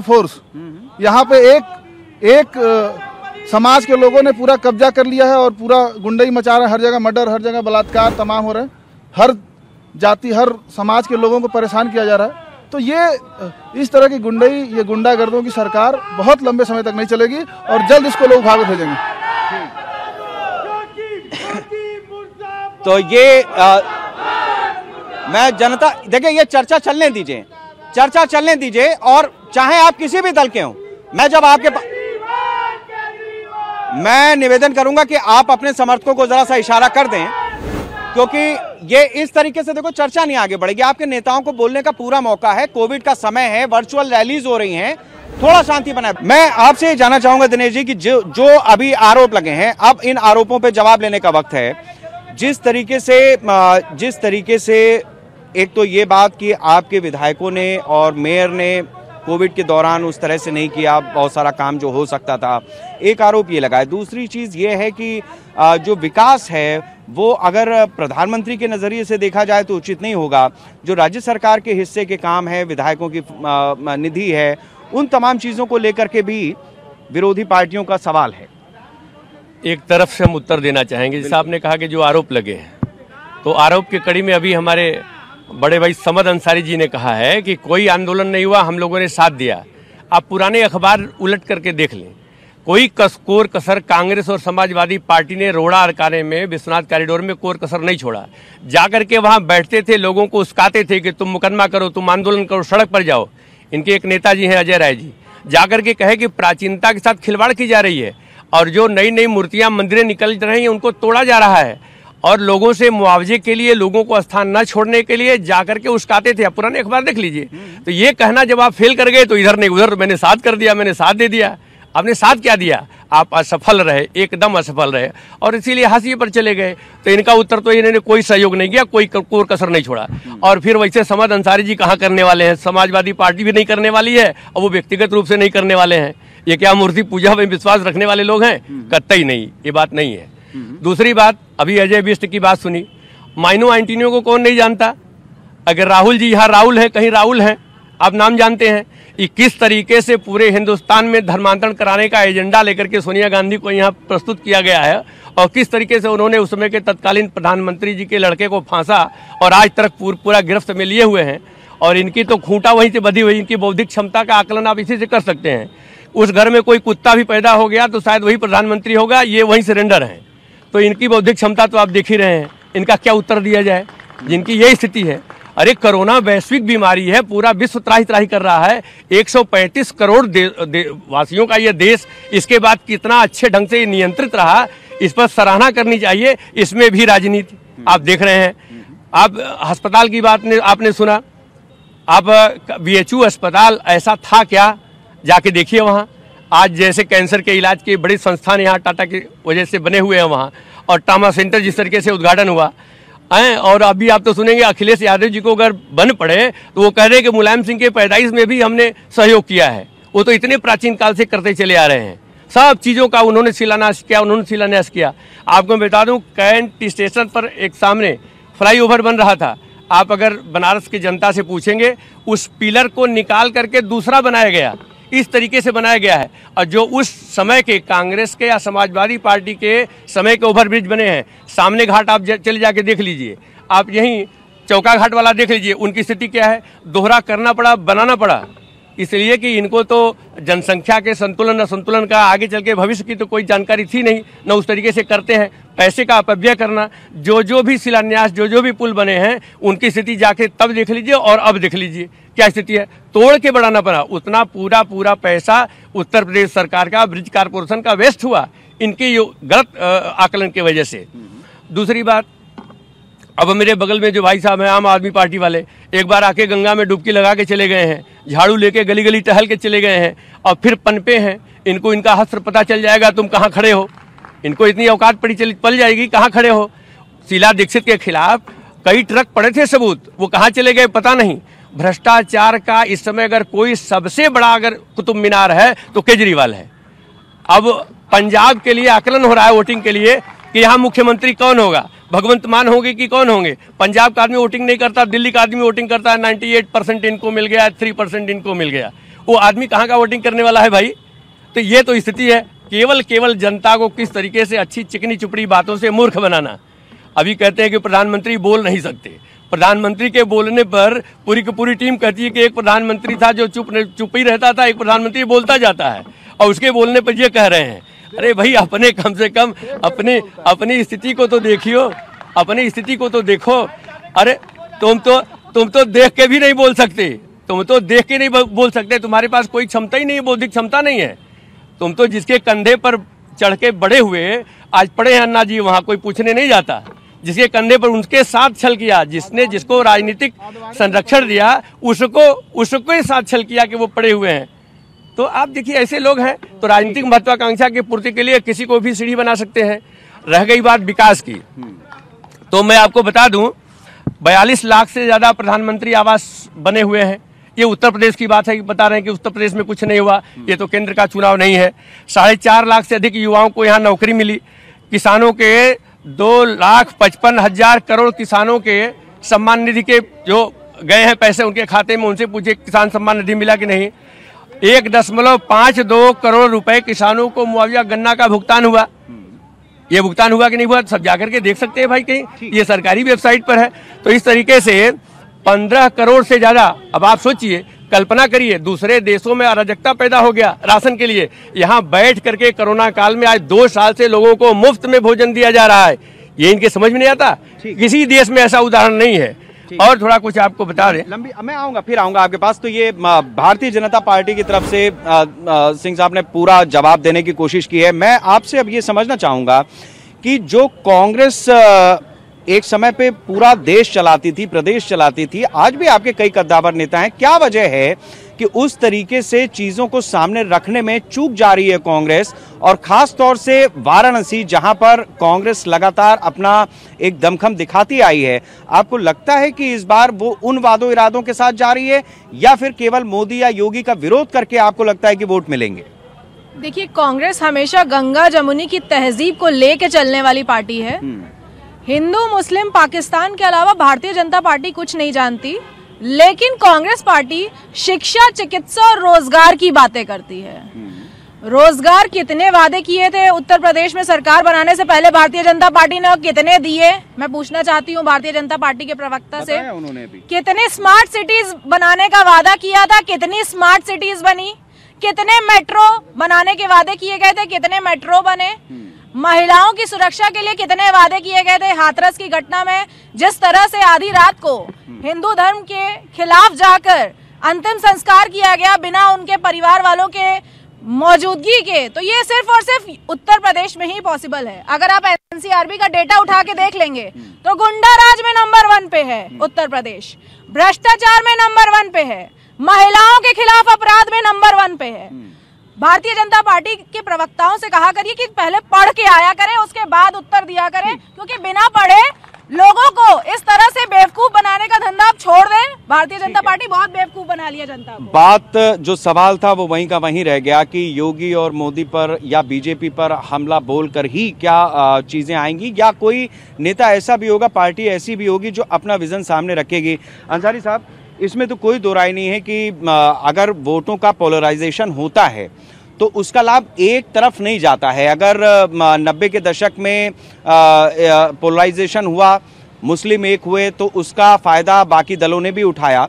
फोर्स। यहाँ पे एक समाज के लोगों ने पूरा कब्जा कर लिया है और पूरा गुंडई मचा रहा है। हर जगह मर्डर, हर जगह बलात्कार तमाम हो रहे हैं। हर जाति, हर समाज के लोगों को परेशान किया जा रहा है। तो ये इस तरह की गुंडई, ये गुंडागर्दों की सरकार बहुत लंबे समय तक नहीं चलेगी और जल्द इसको लोग भाग भेजेंगे। तो ये मैं जनता, देखिए ये चर्चा चलने दीजिए, और चाहे आप किसी भी दल के हों, मैं जब आपके मैं निवेदन करूंगा कि आप अपने समर्थकों को जरा सा इशारा कर दें, क्योंकि ये इस तरीके से देखो चर्चा नहीं आगे बढ़ेगी। आपके नेताओं को बोलने का पूरा मौका है, कोविड का समय है, वर्चुअल रैलीज हो रही हैं, थोड़ा शांति बनाए। मैं आपसे ये जानना चाहूंगा दिनेश जी कि जो अभी आरोप लगे हैं, अब इन आरोपों पे जवाब लेने का वक्त है। जिस तरीके से एक तो ये बात कि आपके विधायकों ने और मेयर ने कोविड के दौरान उस तरह से नहीं किया बहुत सारा काम जो हो सकता था, एक आरोप ये लगाए। दूसरी चीज़ ये है कि जो विकास है वो अगर प्रधानमंत्री के नज़रिए से देखा जाए तो उचित नहीं होगा। जो राज्य सरकार के हिस्से के काम है, विधायकों की निधि है, उन तमाम चीज़ों को लेकर के भी विरोधी पार्टियों का सवाल है। एक तरफ से हम उत्तर देना चाहेंगे। जैसे आपने कहा कि जो आरोप लगे हैं, तो आरोप की कड़ी में अभी हमारे बड़े भाई समद अंसारी जी ने कहा है कि कोई आंदोलन नहीं हुआ, हम लोगों ने साथ दिया। आप पुराने अखबार उलट करके देख लें, कोई कोर कसर कांग्रेस और समाजवादी पार्टी ने रोड़ा अड़काने में, विश्वनाथ कॉरिडोर में कोर कसर नहीं छोड़ा। जाकर के वहां बैठते थे, लोगों को उस्काते थे कि तुम मुकदमा करो, तुम आंदोलन करो, सड़क पर जाओ। इनके एक नेताजी हैं अजय राय जी, जाकर के कहे कि प्राचीनता के साथ खिलवाड़ की जा रही है और जो नई नई मूर्तियां मंदिरें निकल रही हैं उनको तोड़ा जा रहा है, और लोगों से मुआवजे के लिए, लोगों को स्थान न छोड़ने के लिए जाकर के उस्काते थे। आप पुराने अखबार देख लीजिए। तो ये कहना जब आप फेल कर गए तो इधर नहीं उधर मैंने साथ कर दिया, मैंने साथ दे दिया। आपने साथ क्या दिया? आप असफल रहे, एकदम असफल रहे, और इसीलिए हाशिए पर चले गए। तो इनका उत्तर तो इन्होंने कोई सहयोग नहीं किया, कोई कोर कसर नहीं छोड़ा। और फिर वैसे समद अंसारी जी कहाँ करने वाले हैं? समाजवादी पार्टी भी नहीं करने वाली है और वो व्यक्तिगत रूप से नहीं करने वाले हैं। ये क्या मूर्ति पूजा में विश्वास रखने वाले लोग हैं? कतई नहीं, ये बात नहीं है। दूसरी बात, अभी अजय बिष्ट की बात सुनी, माइनो एंटीनियो को कौन नहीं जानता? अगर राहुल जी यहाँ राहुल है, कहीं राहुल है, आप नाम जानते हैं। ये किस तरीके से पूरे हिंदुस्तान में धर्मांतरण कराने का एजेंडा लेकर के सोनिया गांधी को यहाँ प्रस्तुत किया गया है, और किस तरीके से उन्होंने उस समय के तत्कालीन प्रधानमंत्री जी के लड़के को फांसा और आज तक पूरा गिरफ्त में लिए हुए हैं। और इनकी तो खूंटा वहीं से बधी हुई, इनकी बौद्धिक क्षमता का आकलन आप इसी से कर सकते हैं। उस घर में कोई कुत्ता भी पैदा हो गया तो शायद वही प्रधानमंत्री होगा, ये वहीं सरेंडर हैं। तो इनकी बौद्धिक क्षमता तो आप देख ही रहे हैं, इनका क्या उत्तर दिया जाए जिनकी यही स्थिति है। अरे कोरोना वैश्विक बीमारी है, पूरा विश्व त्राही त्राही कर रहा है, 135 करोड़ वासियों का ये देश, इसके बाद कितना अच्छे ढंग से नियंत्रित रहा, इस पर सराहना करनी चाहिए। इसमें भी राजनीति आप देख रहे हैं। आप अस्पताल की बात आपने सुना, आप बीएचयू अस्पताल ऐसा था क्या? जाके देखिए वहाँ। आज जैसे कैंसर के इलाज के बड़े संस्थान यहाँ टाटा की वजह से बने हुए हैं वहाँ, और ट्रामा सेंटर जिस तरीके से उद्घाटन हुआ है। और अभी आप तो सुनेंगे अखिलेश यादव जी को अगर बन पड़े तो वो कह रहे हैं कि मुलायम सिंह के पैदाइश में भी हमने सहयोग किया है। वो तो इतने प्राचीन काल से करते चले आ रहे हैं, सब चीज़ों का उन्होंने शिलान्यास किया। आपको बता दूं, कैंट स्टेशन पर एक सामने फ्लाईओवर बन रहा था। आप अगर बनारस की जनता से पूछेंगे, उस पिलर को निकाल करके दूसरा बनाया गया, इस तरीके से बनाया गया है। और जो उस समय के कांग्रेस के या समाजवादी पार्टी के समय के ओवरब्रिज बने हैं, सामने घाट आप चले जाके देख लीजिए, आप यहीं चौका घाट वाला देख लीजिए, उनकी स्थिति क्या है? दोहरा करना पड़ा, बनाना पड़ा, इसलिए कि इनको तो जनसंख्या के संतुलन असंतुलन का आगे चल के भविष्य की तो कोई जानकारी थी नहीं, न उस तरीके से करते हैं। पैसे का अपव्यय करना, जो भी शिलान्यास, जो भी पुल बने हैं, उनकी स्थिति जाके तब देख लीजिए और अब देख लीजिए क्या स्थिति है। तोड़ के बढ़ाना पड़ा, उतना पूरा पैसा उत्तर प्रदेश सरकार का, ब्रिज कारपोरेशन का वेस्ट हुआ इनके गलत आकलन की वजह से। दूसरी बात, अब मेरे बगल में जो भाई साहब हैं आम आदमी पार्टी वाले, एक बार आके गंगा में डुबकी लगा के चले गए हैं, झाड़ू लेके गली गली टहल के चले गए हैं, और फिर पनपे हैं। इनको इनका हस्त्र पता चल जाएगा, तुम कहाँ खड़े हो, इनको इतनी औकात पल जाएगी कहाँ खड़े हो। शीला दीक्षित के खिलाफ कई ट्रक पड़े थे सबूत, वो कहाँ चले गए पता नहीं। भ्रष्टाचार का इस समय अगर कोई सबसे बड़ा अगर कुतुब मीनार है तो केजरीवाल है। अब पंजाब के लिए आकलन हो रहा है वोटिंग के लिए कि यहाँ मुख्यमंत्री कौन होगा, भगवंत मान होंगे कि कौन होंगे। पंजाब का आदमी वोटिंग नहीं करता, दिल्ली का आदमी वोटिंग करता है। 98% इनको मिल गया, 3% इनको मिल गया। वो आदमी कहाँ का वोटिंग करने वाला है भाई? तो ये तो स्थिति है। केवल जनता को किस तरीके से अच्छी चिकनी चुपड़ी बातों से मूर्ख बनाना। अभी कहते हैं कि प्रधानमंत्री बोल नहीं सकते, प्रधानमंत्री के बोलने पर पूरी की पूरी टीम कहती है कि एक प्रधानमंत्री था जो चुप ही रहता था, एक प्रधानमंत्री बोलता जाता है, और उसके बोलने पर ये कह रहे हैं। अरे भाई, अपने कम से कम अपनी स्थिति को तो देखियो, अपनी स्थिति को तो देखो। अरे तुम तो देख के भी नहीं बोल सकते, तुम तो देख के नहीं बोल सकते, तुम्हारे पास कोई क्षमता ही नहीं है, बौद्धिक क्षमता नहीं है। तुम तो जिसके कंधे पर चढ़ के बड़े हुए, आज पड़े हैं अन्ना जी, वहां कोई पूछने नहीं जाता। जिसके कंधे पर उनके साथ छल किया, जिसको राजनीतिक संरक्षण दिया, उसको साथ छल किया कि वो पड़े हुए हैं। तो आप देखिए, ऐसे लोग हैं तो राजनीतिक महत्वाकांक्षा की पूर्ति के लिए किसी को भी सीढ़ी बना सकते हैं। रह गई बात विकास की, तो मैं आपको बता दूं, 42 लाख से ज्यादा प्रधानमंत्री आवास बने हुए हैं। ये उत्तर प्रदेश की बात है कि बता रहे हैं कि उत्तर प्रदेश में कुछ नहीं हुआ, ये तो केंद्र का चुनाव नहीं है। 4.5 लाख से अधिक युवाओं को यहाँ नौकरी मिली। किसानों के 2,55,000 करोड़ किसानों के सम्मान निधि के जो गए हैं पैसे उनके खाते में, उनसे पूछे किसान सम्मान निधि मिला कि नहीं। 1.52 करोड़ रुपए किसानों को मुआवजा गन्ना का भुगतान हुआ। ये भुगतान हुआ कि नहीं हुआ सब जाकर के देख सकते हैं भाई, कहीं ये सरकारी वेबसाइट पर है। तो इस तरीके से 15 करोड़ से ज्यादा, अब आप सोचिए, कल्पना करिए, दूसरे देशों में अराजकता पैदा हो गया राशन के लिए, यहाँ बैठ करके कोरोना काल में आज 2 साल से लोगों को मुफ्त में भोजन दिया जा रहा है। ये इनके समझ में नहीं आता, किसी देश में ऐसा उदाहरण नहीं है। और थोड़ा कुछ आपको बता दें, लंबी मैं आऊंगा, फिर आऊंगा आपके पास। तो ये भारतीय जनता पार्टी की तरफ से सिंह साहब ने पूरा जवाब देने की कोशिश की है। मैं आपसे अब ये समझना चाहूंगा कि जो कांग्रेस एक समय पे पूरा देश चलाती थी, प्रदेश चलाती थी, आज भी आपके कई कद्दावर नेता हैं, क्या वजह है कि उस तरीके से चीजों को सामने रखने में चूक जा रही है कांग्रेस, और खास तौर से वाराणसी जहां पर कांग्रेस लगातार अपना एक दमखम दिखाती आई है, आपको लगता है कि इस बार वो उन वादों इरादों के साथ जा रही है, या फिर केवल मोदी या योगी का विरोध करके आपको लगता है कि वोट मिलेंगे? देखिए, कांग्रेस हमेशा गंगा जमुनी की तहजीब को लेके चलने वाली पार्टी है। हिंदू मुस्लिम पाकिस्तान के अलावा भारतीय जनता पार्टी कुछ नहीं जानती, लेकिन कांग्रेस पार्टी शिक्षा, चिकित्सा और रोजगार की बातें करती है। रोजगार कितने वादे किए थे उत्तर प्रदेश में सरकार बनाने से पहले भारतीय जनता पार्टी ने, कितने दिए? मैं पूछना चाहती हूँ भारतीय जनता पार्टी के प्रवक्ता से, उन्होंने भी कितने स्मार्ट सिटीज बनाने का वादा किया था, कितनी स्मार्ट सिटीज बनी? कितने मेट्रो बनाने के वादे किए गए थे, कितने मेट्रो बने? महिलाओं की सुरक्षा के लिए कितने वादे किए गए थे? हाथरस की घटना में जिस तरह से आधी रात को हिंदू धर्म के खिलाफ जाकर अंतिम संस्कार किया गया बिना उनके परिवार वालों के मौजूदगी के, तो ये सिर्फ और सिर्फ उत्तर प्रदेश में ही पॉसिबल है। अगर आप एनसीआरबी का डेटा उठा के देख लेंगे तो गुंडा राज में नंबर 1 पे है उत्तर प्रदेश, भ्रष्टाचार में नंबर 1 पे है, महिलाओं के खिलाफ अपराध में नंबर 1 पे है। भारतीय जनता पार्टी के प्रवक्ताओं से कहा करिए कि पहले पढ़ के आया करें, उसके बाद उत्तर दिया करें, क्योंकि बिना पढ़े लोगों को इस तरह से बेवकूफ बनाने का धंधा आप छोड़ दें। भारतीय जनता पार्टी बहुत बेवकूफ बना लिया जनता को। बात जो सवाल था वो वहीं का वहीं रह गया कि योगी और मोदी पर या बीजेपी पर हमला बोलकर ही क्या चीजें आएंगी, या कोई नेता ऐसा भी होगा, पार्टी ऐसी भी होगी जो अपना विजन सामने रखेगी। अंसारी साहब, इसमें तो कोई दो राय नहीं है कि अगर वोटों का पोलराइजेशन होता है तो उसका लाभ एक तरफ नहीं जाता है। अगर 90 के दशक में पोलराइजेशन हुआ, मुस्लिम एक हुए, तो उसका फायदा बाकी दलों ने भी उठाया।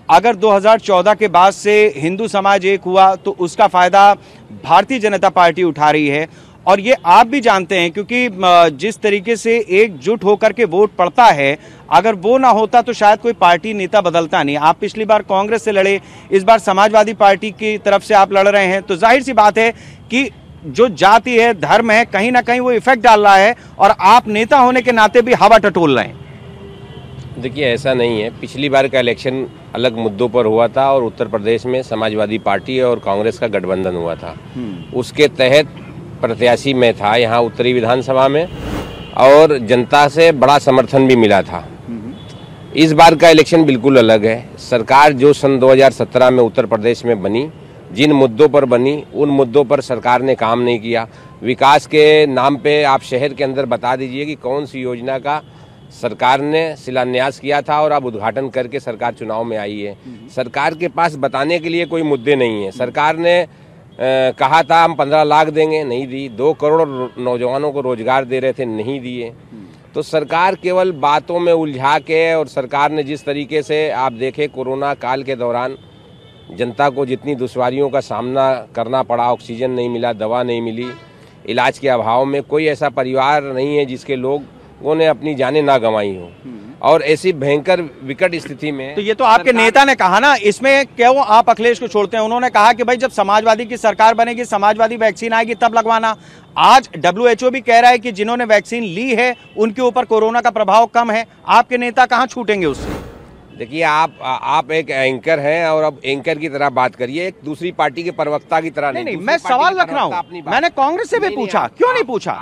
अगर 2014 के बाद से हिंदू समाज एक हुआ तो उसका फायदा भारतीय जनता पार्टी उठा रही है। और ये आप भी जानते हैं, क्योंकि जिस तरीके से एकजुट होकर के वोट पड़ता है, अगर वो ना होता तो शायद कोई पार्टी नेता बदलता नहीं। आप पिछली बार कांग्रेस से लड़े, इस बार समाजवादी पार्टी की तरफ से आप लड़ रहे हैं, तो जाहिर सी बात है कि जो जाति है, धर्म है, कहीं ना कहीं वो इफेक्ट डाल रहा है, और आप नेता होने के नाते भी हवा टटोल रहे हैं। देखिए, ऐसा नहीं है। पिछली बार का इलेक्शन अलग मुद्दों पर हुआ था और उत्तर प्रदेश में समाजवादी पार्टी और कांग्रेस का गठबंधन हुआ था। उसके तहत प्रत्याशी में था यहाँ उत्तरी विधानसभा में, और जनता से बड़ा समर्थन भी मिला था। इस बार का इलेक्शन बिल्कुल अलग है। सरकार जो सन 2017 में उत्तर प्रदेश में बनी, जिन मुद्दों पर बनी, उन मुद्दों पर सरकार ने काम नहीं किया। विकास के नाम पे आप शहर के अंदर बता दीजिए कि कौन सी योजना का सरकार ने शिलान्यास किया था और अब उद्घाटन करके सरकार चुनाव में आई है। सरकार के पास बताने के लिए कोई मुद्दे नहीं है। सरकार ने कहा था हम 15 लाख देंगे, नहीं दी। 2 करोड़ नौजवानों को रोजगार दे रहे थे, नहीं दिए। तो सरकार केवल बातों में उलझा के, और सरकार ने जिस तरीके से आप देखें कोरोना काल के दौरान जनता को जितनी दुश्वारियों का सामना करना पड़ा, ऑक्सीजन नहीं मिला, दवा नहीं मिली, इलाज के अभाव में कोई ऐसा परिवार नहीं है जिसके लोगों ने अपनी जानें ना गंवाई हो। और ऐसी भयंकर विकट स्थिति में तो ये तो आपके नेता ने कहा ना, इसमें क्यों आप अखिलेश को छोड़ते हैं? उन्होंने कहा कि भाई जब समाजवादी की सरकार बनेगी, समाजवादी वैक्सीन आएगी तब लगवाना। आज WHO भी कह रहा है कि जिन्होंने वैक्सीन ली है उनके ऊपर कोरोना का प्रभाव कम है। आपके नेता कहां छूटेंगे उससे? देखिए, आप एक एंकर हैं और अब एंकर की तरह बात करिए, एक दूसरी पार्टी के प्रवक्ता की तरह नहीं, मैं सवाल रख रहा हूँ। मैंने कांग्रेस से भी पूछा, क्यों नहीं पूछा?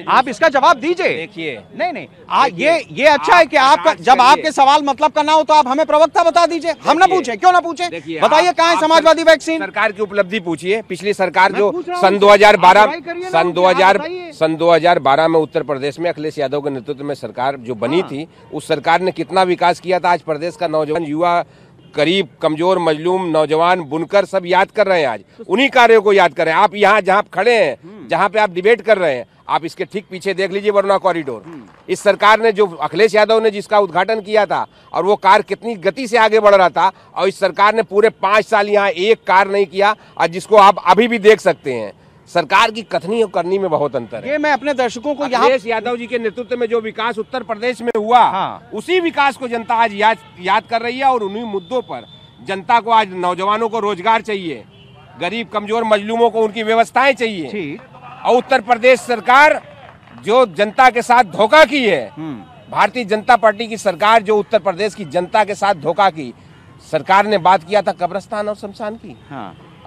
आप इसका जवाब दीजिए। देखिए, नहीं, ये अच्छा है कि आपका जब आपके सवाल मतलब का ना हो तो आप हमें प्रवक्ता बता दीजिए। हम ना पूछे, क्यों ना पूछे? बताइए कहाँ है समाजवादी वैक्सीन? सरकार की उपलब्धि पूछिए। पिछली सरकार जो सन 2012 में उत्तर प्रदेश में अखिलेश यादव के नेतृत्व में सरकार जो बनी थी, उस सरकार ने कितना विकास किया था। आज प्रदेश का नौजवान, युवा, गरीब, कमजोर, मजलूम, नौजवान, बुनकर सब याद कर रहे हैं। आज उन्हीं कार्यों को याद कर रहे हैं। आप यहाँ जहाँ खड़े हैं, जहाँ पे आप डिबेट कर रहे हैं, आप इसके ठीक पीछे देख लीजिए वरुणा कॉरिडोर। इस सरकार ने जो अखिलेश यादव ने जिसका उद्घाटन किया था और वो कार कितनी गति से आगे बढ़ रहा था, और इस सरकार ने पूरे 5 साल यहाँ एक कार नहीं किया, और जिसको आप अभी भी देख सकते हैं। सरकार की कथनी और करनी में बहुत अंतर है। ये मैं अपने दर्शकों को अखिलेश यादव जी के नेतृत्व में जो विकास उत्तर प्रदेश में हुआ, उसी विकास को जनता आज याद कर रही है। और उन्हीं मुद्दों पर जनता को आज नौजवानों को रोजगार चाहिए, गरीब कमजोर मजलूमों को उनकी व्यवस्थाएं चाहिए। और उत्तर प्रदेश सरकार जो जनता के साथ धोखा की है, भारतीय जनता पार्टी की सरकार जो उत्तर प्रदेश की जनता के साथ धोखा की, सरकार ने बात किया था कब्रिस्तान और शमशान की।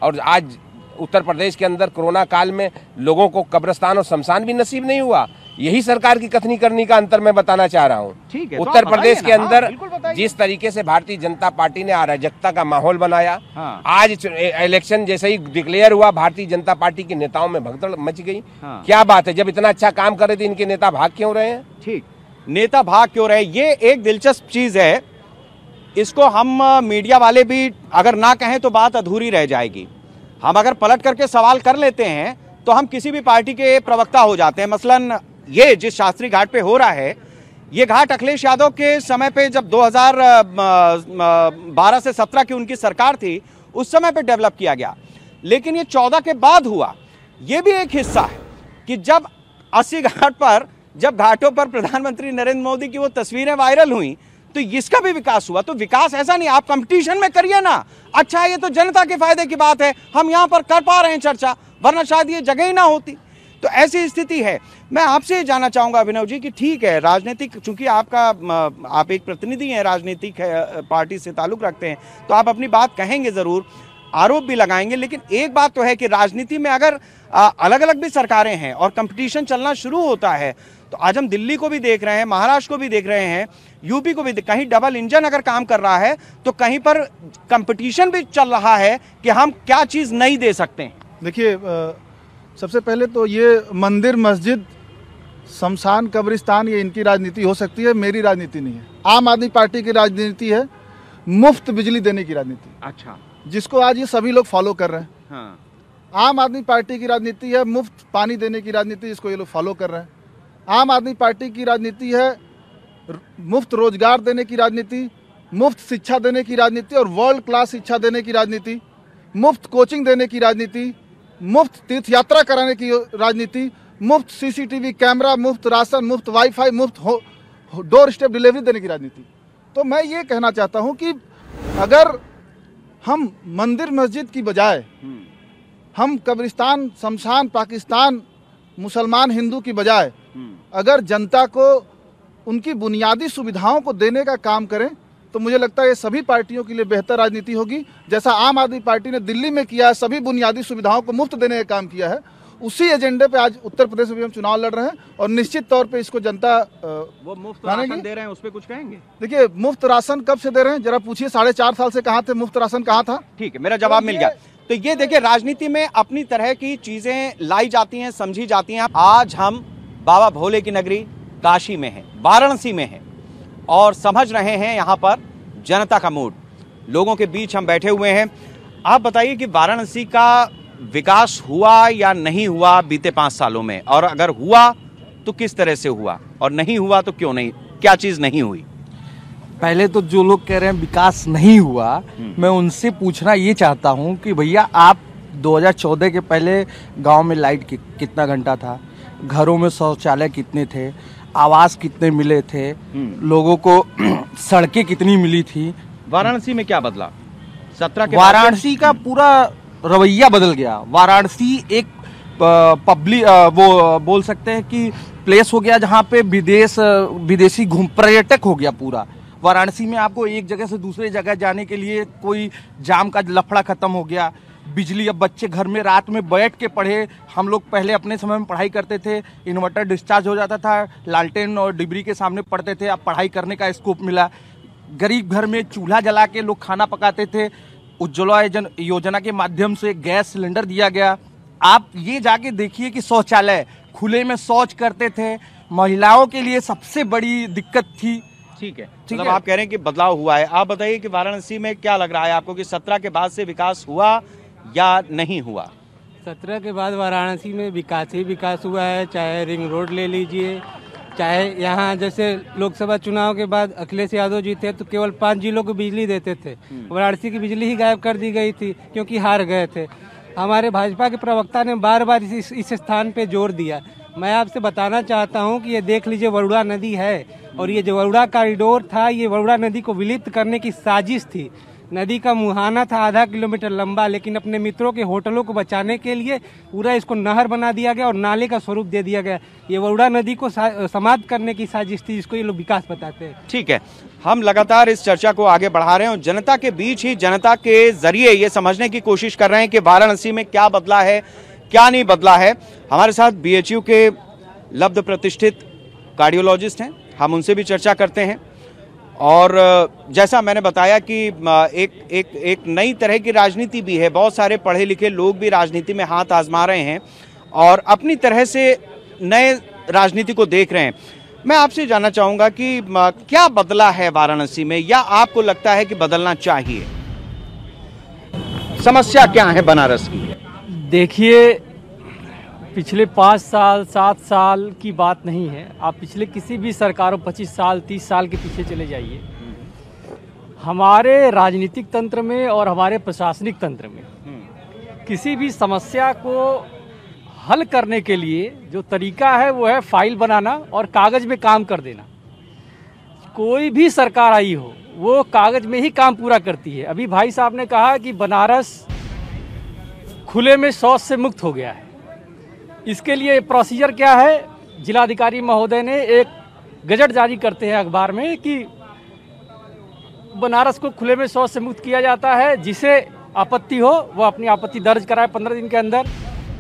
और आज उत्तर प्रदेश के अंदर कोरोना काल में लोगों को कब्रिस्तान और शमशान भी नसीब नहीं हुआ। यही सरकार की कथनी करनी का अंतर मैं बताना चाह रहा हूँ। उत्तर प्रदेश के अंदर जिस तरीके से भारतीय जनता पार्टी ने अराजकता का माहौल बनाया, आज इलेक्शन जैसे ही डिक्लेयर हुआ, भारतीय जनता पार्टी के नेताओं में भगदड़ मच गई। क्या बात है, जब इतना अच्छा काम कर रहे थे इनके नेता भाग क्यों रहे हैं? ठीक, नेता भाग क्यों रहे? ये एक दिलचस्प चीज है, इसको हम मीडिया वाले भी अगर ना कहें तो बात अधूरी रह जाएगी। हम अगर पलट करके सवाल कर लेते हैं तो हम किसी भी पार्टी के प्रवक्ता हो जाते हैं। मसलन ये जिस शास्त्री घाट पे हो रहा है, ये घाट अखिलेश यादव के समय पे जब 2012 से 17 की उनकी सरकार थी, उस समय पे डेवलप किया गया। लेकिन ये 14 के बाद हुआ। ये भी एक हिस्सा है कि जब 80 घाट पर, जब घाटों पर प्रधानमंत्री नरेंद्र मोदी की वो तस्वीरें वायरल हुई, तो इसका भी विकास हुआ। तो विकास ऐसा नहीं आप कंपटीशन में करिए ना। अच्छा, ये तो जनता के फायदे की बात है, हम यहां पर कर पा रहे हैं चर्चा, वरना शायद ये जगह ही ना होती। तो ऐसी स्थिति है। मैं आपसे जानना चाहूंगा अभिनव जी कि ठीक है, राजनीतिक, चूंकि आप एक प्रतिनिधि हैं, राजनीतिक पार्टी से ताल्लुक रखते हैं, तो आप अपनी बात कहेंगे जरूर, आरोप भी लगाएंगे। लेकिन एक बात तो है कि राजनीति में अगर अलग अलग भी सरकारें हैं और कंपटीशन चलना शुरू होता है, तो आज हम दिल्ली को भी देख रहे हैं, महाराष्ट्र को भी देख रहे हैं, यूपी को भी, कहीं डबल इंजन अगर काम कर रहा है तो कहीं पर कंपटीशन भी चल रहा है कि हम क्या चीज नहीं दे सकते हैं। देखिए, सबसे पहले तो ये मंदिर, मस्जिद, शमशान, कब्रिस्तान, ये इनकी राजनीति हो सकती है, मेरी राजनीति नहीं है। आम आदमी पार्टी की राजनीति है मुफ्त बिजली देने की राजनीति। अच्छा, जिसको आज ये सभी लोग फॉलो कर रहे हैं। हाँ। आम आदमी पार्टी की राजनीति है मुफ्त पानी देने की राजनीति, जिसको ये लोग फॉलो कर रहे हैं। आम आदमी पार्टी की राजनीति है मुफ्त रोजगार देने की राजनीति, मुफ्त शिक्षा देने की राजनीति और वर्ल्ड क्लास शिक्षा देने की राजनीति, मुफ्त कोचिंग देने की राजनीति, मुफ्त तीर्थ यात्रा कराने की राजनीति, मुफ्त सीसीटीवी कैमरा, मुफ्त राशन, मुफ्त वाईफाई, मुफ्त डोर स्टेप डिलीवरी देने की राजनीति। तो मैं ये कहना चाहता हूं कि अगर हम मंदिर मस्जिद की बजाय हम कब्रिस्तान, शमशान, पाकिस्तान, मुसलमान, हिंदू की बजाय अगर जनता को उनकी बुनियादी सुविधाओं को देने का काम करें, तो मुझे लगता है ये सभी पार्टियों के लिए बेहतर राजनीति होगी। जैसा आम आदमी पार्टी ने दिल्ली में किया है, सभी बुनियादी सुविधाओं को मुफ्त देने का काम किया है, उसी एजेंडे पे आज उत्तर प्रदेश में भी हम चुनाव लड़ रहे हैं और निश्चित तौर पे इसको जनता वो मुफ्त राशन दे रहे हैं, उस पर कुछ कहेंगे? देखिए, मुफ्त राशन कब से दे रहे हैं जरा पूछिए, 4.5 साल से कहाँ थे, मुफ्त राशन कहाँ था? ठीक है, मेरा जवाब मिल गया। तो ये देखिए, राजनीति में अपनी तरह की चीजें लाई जाती हैं, समझी जाती हैं। आज हम बाबा भोले की नगरी काशी में हैं, वाराणसी में हैं और समझ रहे हैं यहाँ पर जनता का मूड। लोगों के बीच हम बैठे हुए हैं। आप बताइए कि वाराणसी का विकास हुआ या नहीं हुआ बीते 5 सालों में, और अगर हुआ तो किस तरह से हुआ, और नहीं हुआ तो क्यों नहीं, क्या चीज नहीं हुई? पहले तो जो लोग कह रहे हैं विकास नहीं हुआ, मैं उनसे पूछना ये चाहता हूं कि भैया, आप 2014 के पहले गांव में लाइट कितना घंटा था, घरों में शौचालय कितने थे, आवास कितने मिले थे, लोगों को सड़कें कितनी मिली थी? वाराणसी में क्या बदला? 17 के वाराणसी का पूरा रवैया बदल गया। वाराणसी एक पब्लिक, वो बोल सकते हैं कि प्लेस हो गया जहाँ पे विदेशी पर्यटक हो गया पूरा। वाराणसी में आपको एक जगह से दूसरे जगह जाने के लिए कोई जाम का लफड़ा खत्म हो गया। बिजली, अब बच्चे घर में रात में बैठ के पढ़े। हम लोग पहले अपने समय में पढ़ाई करते थे, इन्वर्टर डिस्चार्ज हो जाता था, लालटेन और डिबरी के सामने पढ़ते थे। अब पढ़ाई करने का स्कोप मिला। गरीब घर में चूल्हा जला के लोग खाना पकाते थे। उज्ज्वला योजना के माध्यम से गैस सिलेंडर दिया गया। आप ये जाके देखिए कि शौचालय, खुले में शौच करते थे, महिलाओं के लिए सबसे बड़ी दिक्कत थी। ठीक है, मतलब आप कह रहे हैं कि बदलाव हुआ है। आप बताइए कि वाराणसी में क्या लग रहा है आपको कि 17 के बाद से विकास हुआ या नहीं हुआ? 17 के बाद वाराणसी में विकास ही विकास हुआ है। चाहे रिंग रोड ले लीजिए, चाहे यहाँ जैसे लोकसभा चुनाव के बाद अखिलेश यादव जी थे तो केवल 5 जिलों को बिजली देते थे। वाराणसी की बिजली ही गायब कर दी गई थी क्योंकि हार गए थे। हमारे भाजपा के प्रवक्ता ने बार बार इस स्थान पे जोर दिया। मैं आपसे बताना चाहता हूँ कि ये देख लीजिए, वरुणा नदी है और ये जो वरुणा कॉरिडोर था, ये वरुणा नदी को विलुप्त करने की साजिश थी। नदी का मुहाना था आधा किलोमीटर लंबा, लेकिन अपने मित्रों के होटलों को बचाने के लिए पूरा इसको नहर बना दिया गया और नाले का स्वरूप दे दिया गया। ये वरुणा नदी को समाप्त करने की साजिश थी, इसको ये लोग विकास बताते हैं। ठीक है, हम लगातार इस चर्चा को आगे बढ़ा रहे हैं और जनता के बीच ही, जनता के जरिए ये समझने की कोशिश कर रहे हैं कि वाराणसी में क्या बदला है, क्या नहीं बदला है। हमारे साथ बीएचयू के लब्ध प्रतिष्ठित कार्डियोलॉजिस्ट हैं, हम उनसे भी चर्चा करते हैं। और जैसा मैंने बताया कि एक नई तरह की राजनीति भी है। बहुत सारे पढ़े लिखे लोग भी राजनीति में हाथ आजमा रहे हैं और अपनी तरह से नए राजनीति को देख रहे हैं। मैं आपसे जानना चाहूंगा कि क्या बदला है वाराणसी में, या आपको लगता है कि बदलना चाहिए? समस्या क्या है बनारस की? देखिए, पिछले 5 साल 7 साल की बात नहीं है। आप पिछले किसी भी सरकारों 25 साल 30 साल के पीछे चले जाइए, हमारे राजनीतिक तंत्र में और हमारे प्रशासनिक तंत्र में किसी भी समस्या को हल करने के लिए जो तरीका है वो है फाइल बनाना और कागज में काम कर देना। कोई भी सरकार आई हो वो कागज में ही काम पूरा करती है। अभी भाई साहब ने कहा कि बनारस खुले में शौच से मुक्त हो गया है। इसके लिए प्रोसीजर क्या है? जिलाधिकारी महोदय ने एक गजट जारी करते हैं अखबार में कि बनारस को खुले में शौच से मुक्त किया जाता है। जिसे आपत्ति हो वो अपनी आपत्ति दर्ज कराए 15 दिन के अंदर।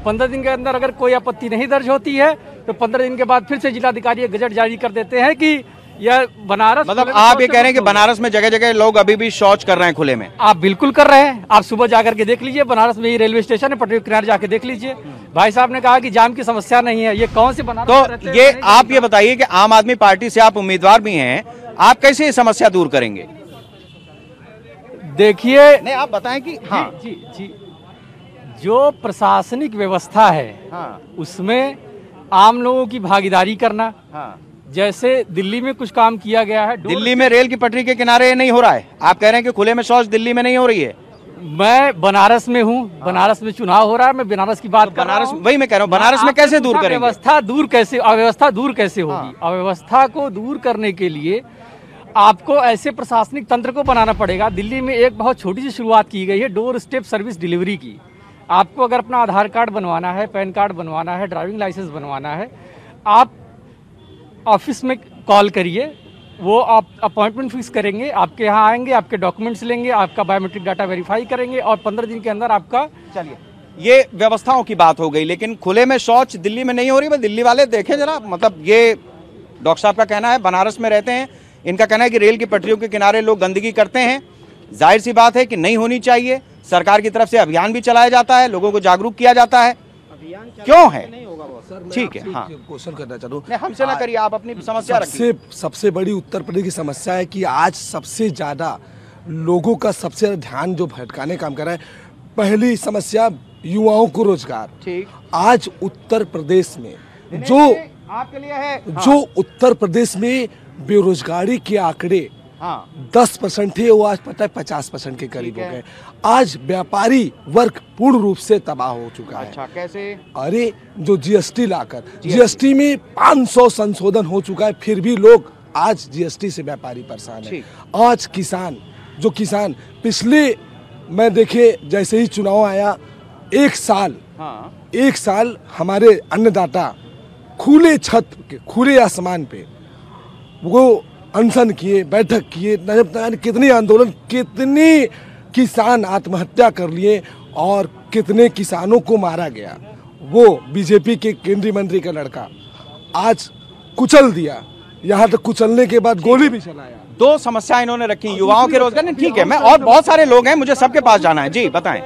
15 दिन के अंदर अगर कोई आपत्ति नहीं दर्ज होती है तो 15 दिन के बाद फिर से जिलाधिकारी एक गजट जारी कर देते हैं कि यह बनारस, मतलब आप ये कह रहे हैं कि बनारस में जगह जगह लोग अभी भी शौच कर रहे हैं खुले में? आप बिल्कुल कर रहे हैं। आप सुबह जाकर के देख लीजिए, बनारस में ही रेलवे स्टेशन है, पटरी किनारे जाके देख लीजिए। भाई साहब ने कहा कि जाम की समस्या नहीं है। ये कौन से बनारस में रहते हैं? तो ये आप ये बताइए कि आम आदमी पार्टी से आप उम्मीदवार भी हैं, आप कैसे ये समस्या दूर करेंगे? देखिए, नहीं आप बताएं कि हाँ जी जो प्रशासनिक व्यवस्था है उसमें आम लोगों की भागीदारी करना। जैसे दिल्ली में कुछ काम किया गया है। दिल्ली में रेल की पटरी के किनारे नहीं हो रहा है, आप कह रहे हैं कि खुले में शौच दिल्ली में नहीं हो रही है। मैं बनारस में हूँ, बनारस में चुनाव हो रहा है, मैं बनारस की बात कर रहा हूँ। वही मैं कह रहा हूँ, बनारस में कैसे दूर करेंगे? अव्यवस्था दूर कैसे होगी? अव्यवस्था को दूर करने के लिए आपको ऐसे प्रशासनिक तंत्र को बनाना पड़ेगा। दिल्ली में एक बहुत छोटी सी शुरुआत की गई है डोर स्टेप सर्विस डिलीवरी की। आपको अगर अपना आधार कार्ड बनवाना है, पैन कार्ड बनवाना है, ड्राइविंग लाइसेंस बनवाना है, आप ऑफिस में कॉल करिए, वो आप अपॉइंटमेंट फिक्स करेंगे, आपके यहाँ आएंगे, आपके डॉक्यूमेंट्स लेंगे, आपका बायोमेट्रिक डाटा वेरीफाई करेंगे और 15 दिन के अंदर आपका। चलिए, ये व्यवस्थाओं की बात हो गई, लेकिन खुले में शौच दिल्ली में नहीं हो रही। दिल्ली वाले देखें जरा, मतलब ये डॉक्टर साहब का कहना है, बनारस में रहते हैं, इनका कहना है कि रेल की पटरियों के किनारे लोग गंदगी करते हैं। जाहिर सी बात है कि नहीं होनी चाहिए। सरकार की तरफ से अभियान भी चलाया जाता है, लोगों को जागरूक किया जाता है। क्यों है? ठीक है, हाँ क्वेश्चन करना चाहूँ। हमसे ना करिए, आप अपनी समस्या रखिए। सबसे बड़ी उत्तर प्रदेश की समस्या है कि आज सबसे ज्यादा लोगों का सबसे ज्यादा ध्यान जो भटकाने काम कर रहा है, पहली समस्या युवाओं को रोजगार। ठीक, आज उत्तर प्रदेश में जो आपके लिए है, जो उत्तर प्रदेश में बेरोजगारी के आंकड़े 10% थे, वो आज पता है 50% के करीब हो गए। आज व्यापारी वर्ग पूर्ण रूप से तबाह हो चुका है। अच्छा, कैसे? अरे जो जीएसटी लाकर, जीएसटी में 500 संशोधन हो चुका है, फिर भी लोग आज जीएसटी से व्यापारी परेशान है। आज किसान पिछले मैं देखे जैसे ही चुनाव आया, एक साल हमारे अन्नदाता खुले छत के खुले आसमान पे वो अनशन किए, बैठक किए, कितनी आंदोलन, कितनी किसान आत्महत्या कर लिए और कितने किसानों को मारा गया। वो बीजेपी के केंद्रीय मंत्री का लड़का आज कुचल दिया, यहाँ तक कुचलने के बाद गोली भी चलाया। दो समस्याएं इन्होंने रखी, युवाओं के रोजगार। ठीक है, मैं और बहुत सारे लोग हैं, मुझे सबके पास जाना है। जी बताएं,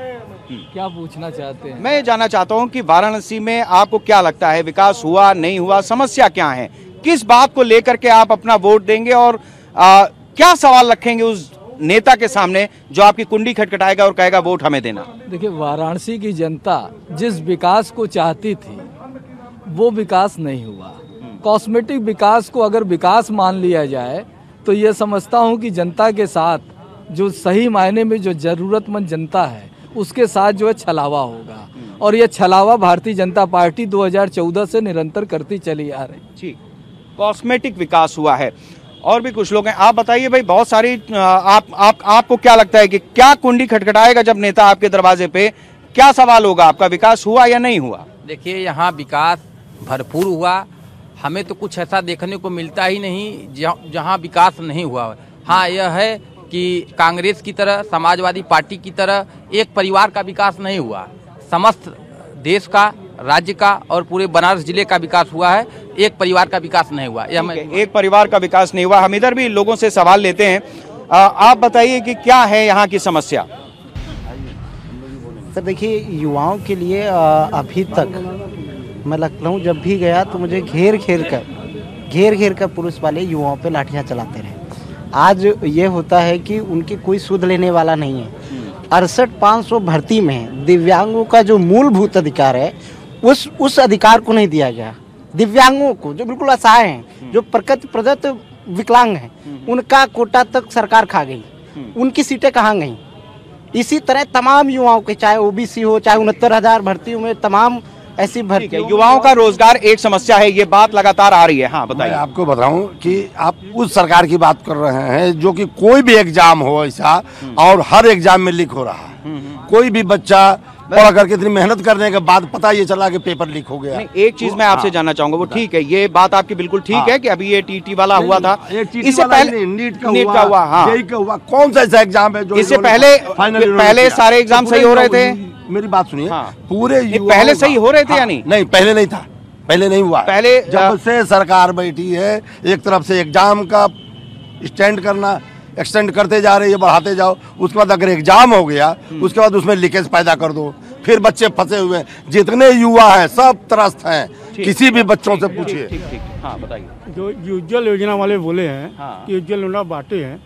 क्या पूछना चाहते हैं? मैं ये जानना चाहता हूं कि वाराणसी में आपको क्या लगता है, विकास हुआ नहीं हुआ, समस्या क्या है, किस बात को लेकर के आप अपना वोट देंगे और क्या सवाल रखेंगे उस नेता के सामने जो आपकी कुंडी खटखटाएगा और कहेगा वोट हमें देना? देखिए, वाराणसी की जनता जिस विकास को चाहती थी वो विकास नहीं हुआ। कॉस्मेटिक विकास को अगर विकास मान लिया जाए तो ये समझता हूँ कि जनता के साथ जो सही मायने में जो जरूरतमंद जनता है उसके साथ जो है छलावा होगा, और ये छलावा भारतीय जनता पार्टी 2014 से निरंतर करती चली आ रही। ठीक, कॉस्मेटिक विकास हुआ है। और भी कुछ लोग हैं, आप बताइए भाई, बहुत सारी आपको क्या लगता है कि क्या कुंडी खटखटाएगा जब नेता आपके दरवाजे पे, क्या सवाल होगा आपका, विकास हुआ या नहीं हुआ? देखिए, यहाँ विकास भरपूर हुआ, हमें तो कुछ ऐसा देखने को मिलता ही नहीं जहाँ विकास नहीं हुआ। हाँ, यह है कि कांग्रेस की तरह, समाजवादी पार्टी की तरह एक परिवार का विकास नहीं हुआ। समस्त देश का, राज्य का और पूरे बनारस जिले का विकास हुआ है, एक परिवार का विकास नहीं हुआ। एक परिवार का विकास नहीं हुआ। हम इधर भी लोगों से सवाल लेते हैं। आप बताइए कि क्या है यहाँ की समस्या? सर देखिए, युवाओं के लिए अभी तक मैं लखनऊ जब भी गया तो मुझे घेर घेर कर पुलिस वाले युवाओं पे लाठियां चलाते रहे। आज ये होता है कि उनकी कोई सुध लेने वाला नहीं है। 68,500 भर्ती में दिव्यांगों का जो मूलभूत अधिकार है उस अधिकार को नहीं दिया गया। दिव्यांगों को, जो बिल्कुल असहाय हैं, जो प्रकृति प्रदत्त विकलांग हैं, उनका कोटा तक सरकार खा गई। उनकी सीटें कहाँ गई? इसी तरह तमाम युवाओं के, चाहे ओबीसी हो, चाहे 69,000 भर्तियों में तमाम ऐसी भर्ती। युवाओं का रोजगार एक समस्या है, ये बात लगातार आ रही है। हाँ बताइए। मैं आपको बताऊं कि आप उस सरकार की बात कर रहे हैं जो कि कोई भी एग्जाम हो ऐसा, और हर एग्जाम में लीक हो रहा है। कोई भी बच्चा पढ़ करके इतनी मेहनत करने के बाद पता ये चला कि पेपर लीक हो गया। एक चीज मैं आपसे जानना चाहूंगा, वो ठीक है, ये बात आपकी बिल्कुल ठीक है कि अभी ये टीटी वाला हुआ था, इससे पहले नीट का हुआ, हाँ, जेईई का हुआ, कौन सा ऐसा एग्जाम है जो इससे पहले सारे एग्जाम सही हो रहे थे? मेरी बात सुनिए, पूरे पहले सही हो रहे थे या नहीं? नहीं, पहले नहीं था, पहले नहीं हुआ। पहले जब से सरकार बैठी है, एक तरफ से एग्जाम का स्टैंड करना, एक्सटेंड करते जा रही है, बढ़ाते जाओ। उसके बाद अगर एग्जाम हो गया, उसके बाद उसमें लीकेज पैदा कर दो, फिर बच्चे फंसे हुए हैं। जितने युवा हैं सब त्रस्त हैं, किसी भी बच्चों से पूछिए। हाँ बताइए। जो उज्ज्वल योजना वाले बोले हैं कि उज्ज्वल योजना बांटे हैं,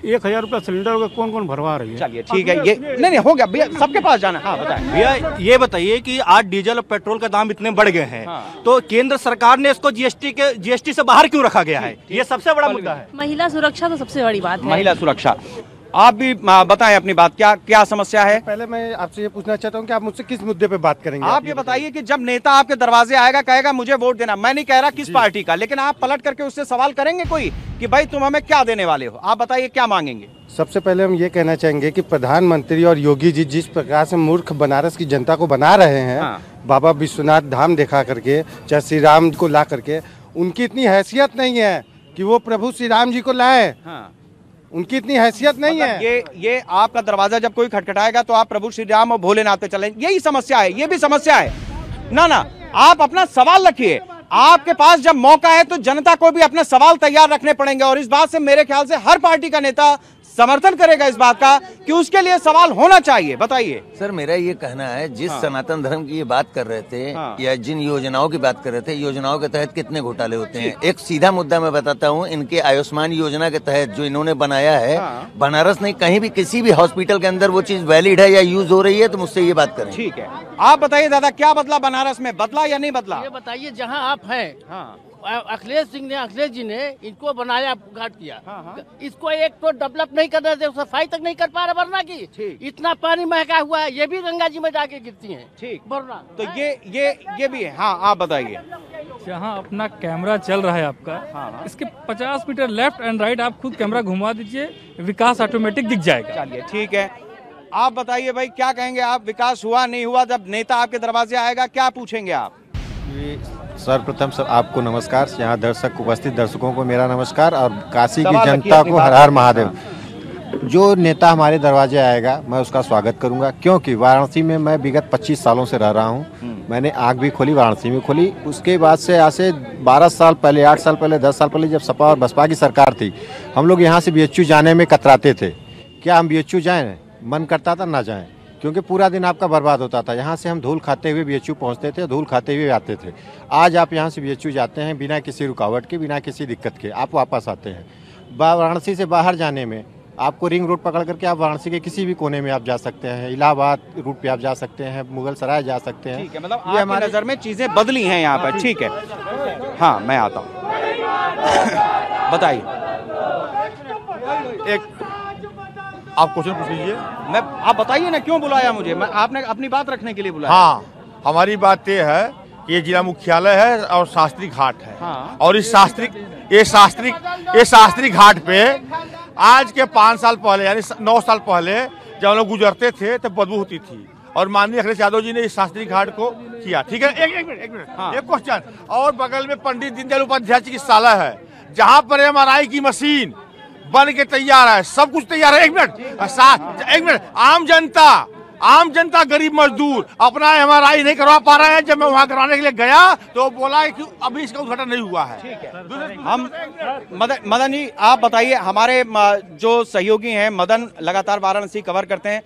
1,000 रुपया सिलेंडर का कौन कौन भरवा रही है? चलिए ठीक है, ये नहीं हो गया भैया, सबके पास जाना। हाँ बताएं भैया, ये बताइए कि आज डीजल और पेट्रोल का दाम इतने बढ़ गए हैं, तो केंद्र सरकार ने इसको जीएसटी से बाहर क्यों रखा गया है? ये सबसे बड़ा मुद्दा है। महिला सुरक्षा तो सबसे बड़ी बात है। महिला सुरक्षा, आप भी बताएं अपनी बात, क्या समस्या है? पहले मैं आपसे ये पूछना चाहता हूँ कि आप मुझसे किस मुद्दे पे बात करेंगे? आप ये बताइए कि जब नेता आपके दरवाजे आएगा, कहेगा मुझे वोट देना, मैं नहीं कह रहा किस पार्टी का, लेकिन आप पलट करके उससे सवाल करेंगे कोई कि भाई तुम हमें क्या देने वाले हो? आप बताइए क्या मांगेंगे? सबसे पहले हम ये कहना चाहेंगे कि प्रधानमंत्री और योगी जी जिस प्रकार से मूर्ख बनारस की जनता को बना रहे हैं, बाबा विश्वनाथ धाम दिखा करके, चाहे श्री राम को ला करके, उनकी इतनी हैसियत नहीं है कि वो प्रभु श्री राम जी को लाए। उनकी इतनी हैसियत नहीं है। ये आपका दरवाजा जब कोई खटखटाएगा तो आप प्रभु श्री राम और भोलेनाथ पे चलें, यही समस्या है, ये भी समस्या है ना। आप अपना सवाल रखिए, आपके पास जब मौका है तो जनता को भी अपने सवाल तैयार रखने पड़ेंगे, और इस बात से मेरे ख्याल से हर पार्टी का नेता समर्थन करेगा इस बात का कि उसके लिए सवाल होना चाहिए। बताइए सर, मेरा ये कहना है, जिस सनातन धर्म की ये बात कर रहे थे, या जिन योजनाओं की बात कर रहे थे, योजनाओं के तहत कितने घोटाले होते हैं। एक सीधा मुद्दा मैं बताता हूँ, इनके आयुष्मान योजना के तहत जो इन्होंने बनाया है, बनारस नहीं, कहीं भी किसी भी हॉस्पिटल के अंदर वो चीज वैलिड है या यूज हो रही है, तो मुझसे ये बात करें। ठीक है, आप बताइए दादा, क्या बदला बनारस में, बदला या नहीं बदला? ये बताइए, जहाँ आप हैं, अखिलेश जी ने इनको बनाया, घाट किया, इसको एक तो डेवलप नहीं कर रहे थे, सफाई तक नहीं कर पा रहे वरना की। इतना पानी महंगा हुआ है, ये भी गंगा जी में जाके गिरती हैं। ठीक, वरना तो ये भी है। हाँ आप बताइए। जहाँ अपना कैमरा चल रहा है आपका, इसके 50 मीटर लेफ्ट एंड राइट आप खुद कैमरा घुमा दीजिए, विकास ऑटोमेटिक दिख जाएगा। चलिए ठीक है, आप बताइए भाई, क्या कहेंगे आप, विकास हुआ नहीं हुआ? जब नेता आपके दरवाजे आएगा क्या पूछेंगे आप? सर्वप्रथम सब आपको नमस्कार, यहाँ दर्शक उपस्थित दर्शकों को मेरा नमस्कार और काशी की जनता को हर हर महादेव। जो नेता हमारे दरवाजे आएगा मैं उसका स्वागत करूंगा, क्योंकि वाराणसी में मैं विगत 25 सालों से रह रहा हूं। मैंने आँख भी खोली, वाराणसी में खोली। उसके बाद से आज से 12 साल पहले, 8 साल पहले, 10 साल पहले जब सपा और बसपा की सरकार थी, हम लोग यहाँ से BHU जाने में कतराते थे। क्या हम BHU जाएँ? मन करता था ना जाएँ, क्योंकि पूरा दिन आपका बर्बाद होता था। यहाँ से हम धूल खाते हुए BHU पहुँचते थे, धूल खाते हुए आते थे। आज आप यहाँ से BHU जाते हैं बिना किसी रुकावट के, बिना किसी दिक्कत के, आप वापस आते हैं। वाराणसी से बाहर जाने में आपको रिंग रोड पकड़ करके आप वाराणसी के किसी भी कोने में आप जा सकते हैं, इलाहाबाद रूट पे आप जा सकते हैं, मुगल सराय जा सकते हैं। ठीक है, मतलब ये हमारे नज़र में चीज़ें बदली हैं यहाँ पर। ठीक है, हाँ मैं आता हूँ, बताइए। एक आप क्वेश्चन पूछ लीजिए। मैं, आप बताइए ना क्यों बुलाया मुझे? मैं, आपने अपनी बात रखने के लिए बुलाया। हाँ, हमारी बात ये है कि ये जिला मुख्यालय है और शास्त्री घाट है। हाँ। और इस शास्त्री घाट पे आज के 5 साल पहले यानी 9 साल पहले जब हम लोग गुजरते थे तो बदबू होती थी, और माननीय अखिलेश यादव जी ने इस शास्त्री घाट को किया। ठीक है, एक मिनट हाँ। एक क्वेश्चन। और बगल में पंडित दीनदयाल उपाध्याय चिकित्सालय है, जहाँ पर MRI की मशीन बन के तैयार है, सब कुछ तैयार है। एक मिनट, आम जनता गरीब मजदूर अपना MRI नहीं करवा पा रहे हैं। जब मैं वहाँ कराने के लिए गया तो बोला कि अभी इसका उद्घाटन नहीं हुआ है। हम मदन जी आप बताइए, हमारे जो सहयोगी हैं मदन लगातार वाराणसी कवर करते हैं।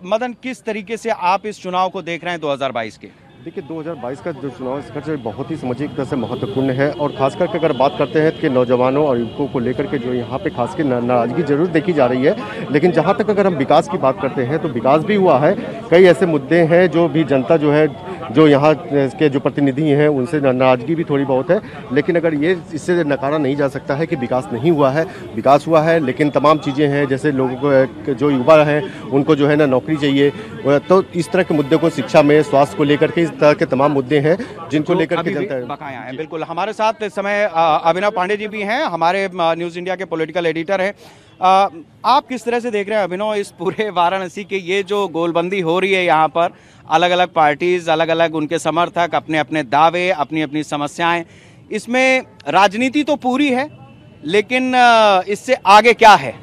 मदन, किस तरीके से आप इस चुनाव को देख रहे हैं 2022 के? देखिए 2022 का जो चुनाव है बहुत ही सामाजिक तरह से महत्वपूर्ण है, और खास करके अगर बात करते हैं कि नौजवानों और युवकों को लेकर के जो यहाँ पे खास कर नाराजगी जरूर देखी जा रही है, लेकिन जहाँ तक अगर हम विकास की बात करते हैं तो विकास भी हुआ है। कई ऐसे मुद्दे हैं जो भी जनता जो है, जो यहाँ के जो प्रतिनिधि हैं उनसे नाराजगी भी थोड़ी बहुत है, लेकिन अगर ये इससे नकारा नहीं जा सकता है कि विकास नहीं हुआ है। विकास हुआ है, लेकिन तमाम चीज़ें हैं, जैसे लोगों को जो युवा हैं उनको जो है ना नौकरी चाहिए, तो इस तरह के मुद्दे को, शिक्षा में, स्वास्थ्य को लेकर के इस तरह के तमाम मुद्दे हैं जिनको लेकर के जनता बकाया है। बिल्कुल, हमारे साथ इस समय अभिनव पांडे जी भी हैं, हमारे न्यूज़ इंडिया के पॉलिटिकल एडिटर हैं। आप किस तरह से देख रहे हैं अभिनव इस पूरे वाराणसी के ये जो गोलबंदी हो रही है, यहाँ पर अलग अलग पार्टीज, अलग अलग उनके समर्थक, अपने अपने दावे, अपनी अपनी समस्याएं, इसमें राजनीति तो पूरी है, लेकिन इससे आगे क्या है?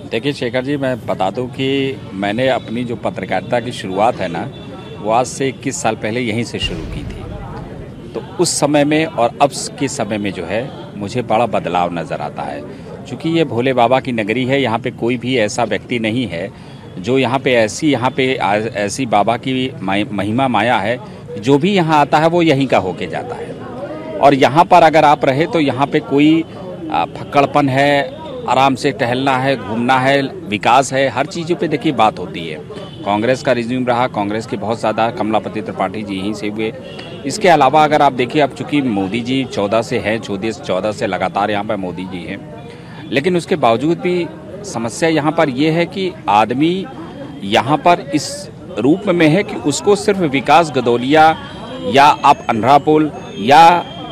देखिए शेखर जी, मैं बता दूं कि मैंने अपनी जो पत्रकारिता की शुरुआत है ना, वो आज से 21 साल पहले यहीं से शुरू की थी। तो उस समय में और अब के समय में जो है मुझे बड़ा बदलाव नज़र आता है। चूँकि ये भोले बाबा की नगरी है, यहाँ पे कोई भी ऐसा व्यक्ति नहीं है जो यहाँ पे ऐसी बाबा की महिमा माया है, जो भी यहाँ आता है वो यहीं का होके जाता है। और यहाँ पर अगर आप रहे तो यहाँ पे कोई फक्कड़पन है, आराम से टहलना है, घूमना है, विकास है, हर चीज़ों पे देखिए बात होती है। कांग्रेस का रिज्यूम रहा, कांग्रेस के बहुत ज़्यादा, कमलापति त्रिपाठी जी यहीं से हुए। इसके अलावा अगर आप देखिए, अब चूँकि मोदी जी 14 से हैं, 14 से लगातार यहाँ पर मोदी जी हैं, लेकिन उसके बावजूद भी समस्या यहाँ पर यह है कि आदमी यहाँ पर इस रूप में है कि उसको सिर्फ विकास गदौलिया या आप अंधरापुल या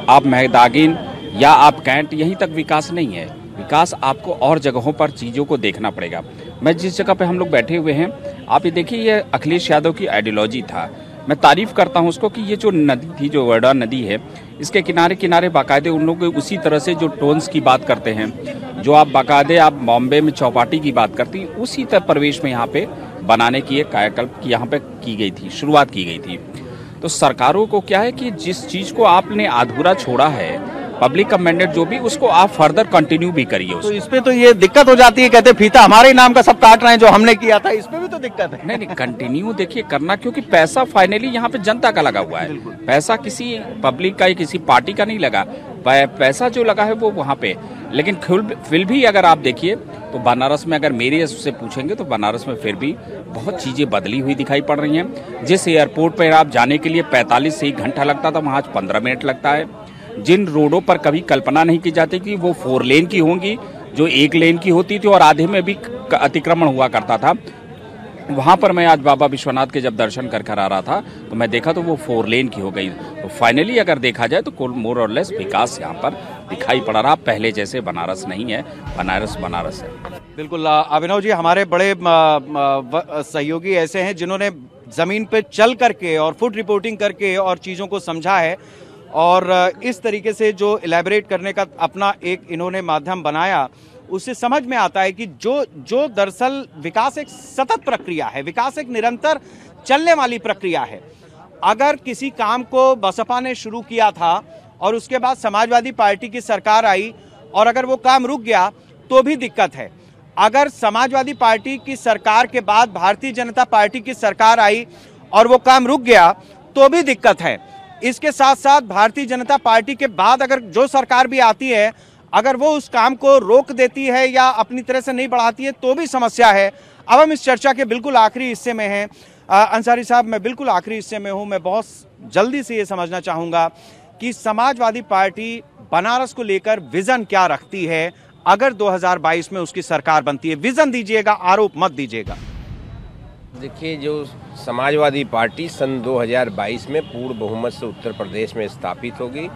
आप महदागिन या आप कैंट, यहीं तक विकास नहीं है। विकास आपको और जगहों पर चीज़ों को देखना पड़ेगा। मैं जिस जगह पे हम लोग बैठे हुए हैं, आप ये देखिए, ये अखिलेश यादव की आइडियोलॉजी था। मैं तारीफ़ करता हूँ उसको कि ये जो नदी थी, जो वर्डा नदी है, इसके किनारे किनारे बाकायदे उन लोग उसी तरह से जो टोन्स की बात करते हैं, जो आप बाकायदे आप बॉम्बे में चौपाटी की बात करती हैं, उसी तरह परिवेश में यहाँ पे बनाने की एक कायाकल्प की यहाँ पे की गई थी, शुरुआत की गई थी। तो सरकारों को क्या है कि जिस चीज़ को आपने अधूरा छोड़ा है, पब्लिक का मैंडेट जो भी, उसको आप फर्दर कंटिन्यू भी करिए। तो इस पे तो ये दिक्कत हो जाती है, कहते फीता हमारे ही नाम का सब काट रहे हैं जो हमने किया था, इस पे भी तो दिक्कत है। नहीं, कंटिन्यू देखिए करना, क्योंकि पैसा फाइनली यहाँ पे जनता का लगा हुआ है। पैसा किसी पब्लिक का या किसी पार्टी का नहीं लगा, पैसा जो लगा है वो वहाँ पे। लेकिन फिर भी अगर आप देखिए तो बनारस में, अगर मेरे से पूछेंगे तो बनारस में फिर भी बहुत चीज़ें बदली हुई दिखाई पड़ रही हैं। जिस एयरपोर्ट पर आप जाने के लिए 45 से 1 घंटा लगता था, वहाँ आज 15 मिनट लगता है। जिन रोडों पर कभी कल्पना नहीं की जाती कि वो 4 लेन की होंगी, जो 1 लेन की होती थी और आधे में भी अतिक्रमण हुआ करता था, वहाँ पर मैं आज बाबा विश्वनाथ के जब दर्शन कर आ रहा था तो मैं देखा तो वो 4 लेन की हो गई। तो फाइनली अगर देखा जाए तो मोर और लेस विकास यहाँ पर दिखाई पड़ रहा। पहले जैसे बनारस नहीं है, बनारस है। बिल्कुल अभिनव जी, हमारे बड़े सहयोगी ऐसे हैं जिन्होंने ज़मीन पे चल करके और फुट रिपोर्टिंग करके और चीज़ों को समझा है। और इस तरीके से जो इलेबरेट करने का अपना एक इन्होंने माध्यम बनाया, उससे समझ में आता है कि जो दरअसल विकास एक सतत प्रक्रिया है, विकास एक निरंतर चलने वाली प्रक्रिया है। अगर किसी काम को बसपा ने शुरू किया था और उसके बाद समाजवादी पार्टी की सरकार आई और अगर वो काम रुक गया तो भी दिक्कत है। अगर समाजवादी पार्टी की सरकार के बाद भारतीय जनता पार्टी की सरकार आई और वो काम रुक गया तो भी दिक्कत है। इसके साथ साथ भारतीय जनता पार्टी के बाद अगर जो सरकार भी आती है, अगर वो उस काम को रोक देती है या अपनी तरह से नहीं बढ़ाती है तो भी समस्या है। अब हम इस चर्चा के बिल्कुल आखिरी हिस्से में हैं। अंसारी साहब, मैं बिल्कुल आखिरी हिस्से में हूं। मैं बहुत जल्दी से ये समझना चाहूंगा कि समाजवादी पार्टी बनारस को लेकर विजन क्या रखती है अगर 2022 में उसकी सरकार बनती है। विजन दीजिएगा, आरोप मत दीजिएगा। देखिए, जो समाजवादी पार्टी सन 2022 में पूर्ण बहुमत से उत्तर प्रदेश में स्थापित होगी।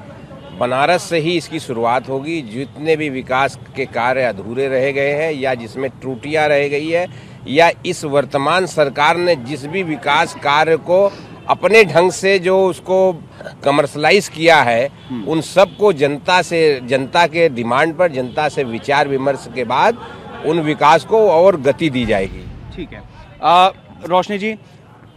बनारस से ही इसकी शुरुआत होगी। जितने भी विकास के कार्य अधूरे रह गए हैं या जिसमें त्रुटियां रह गई है या इस वर्तमान सरकार ने जिस भी विकास कार्य को अपने ढंग से जो उसको कमर्शलाइज किया है, उन सबको जनता के डिमांड पर, जनता से विचार विमर्श के बाद उन विकास को और गति दी जाएगी। ठीक है। रोशनी जी,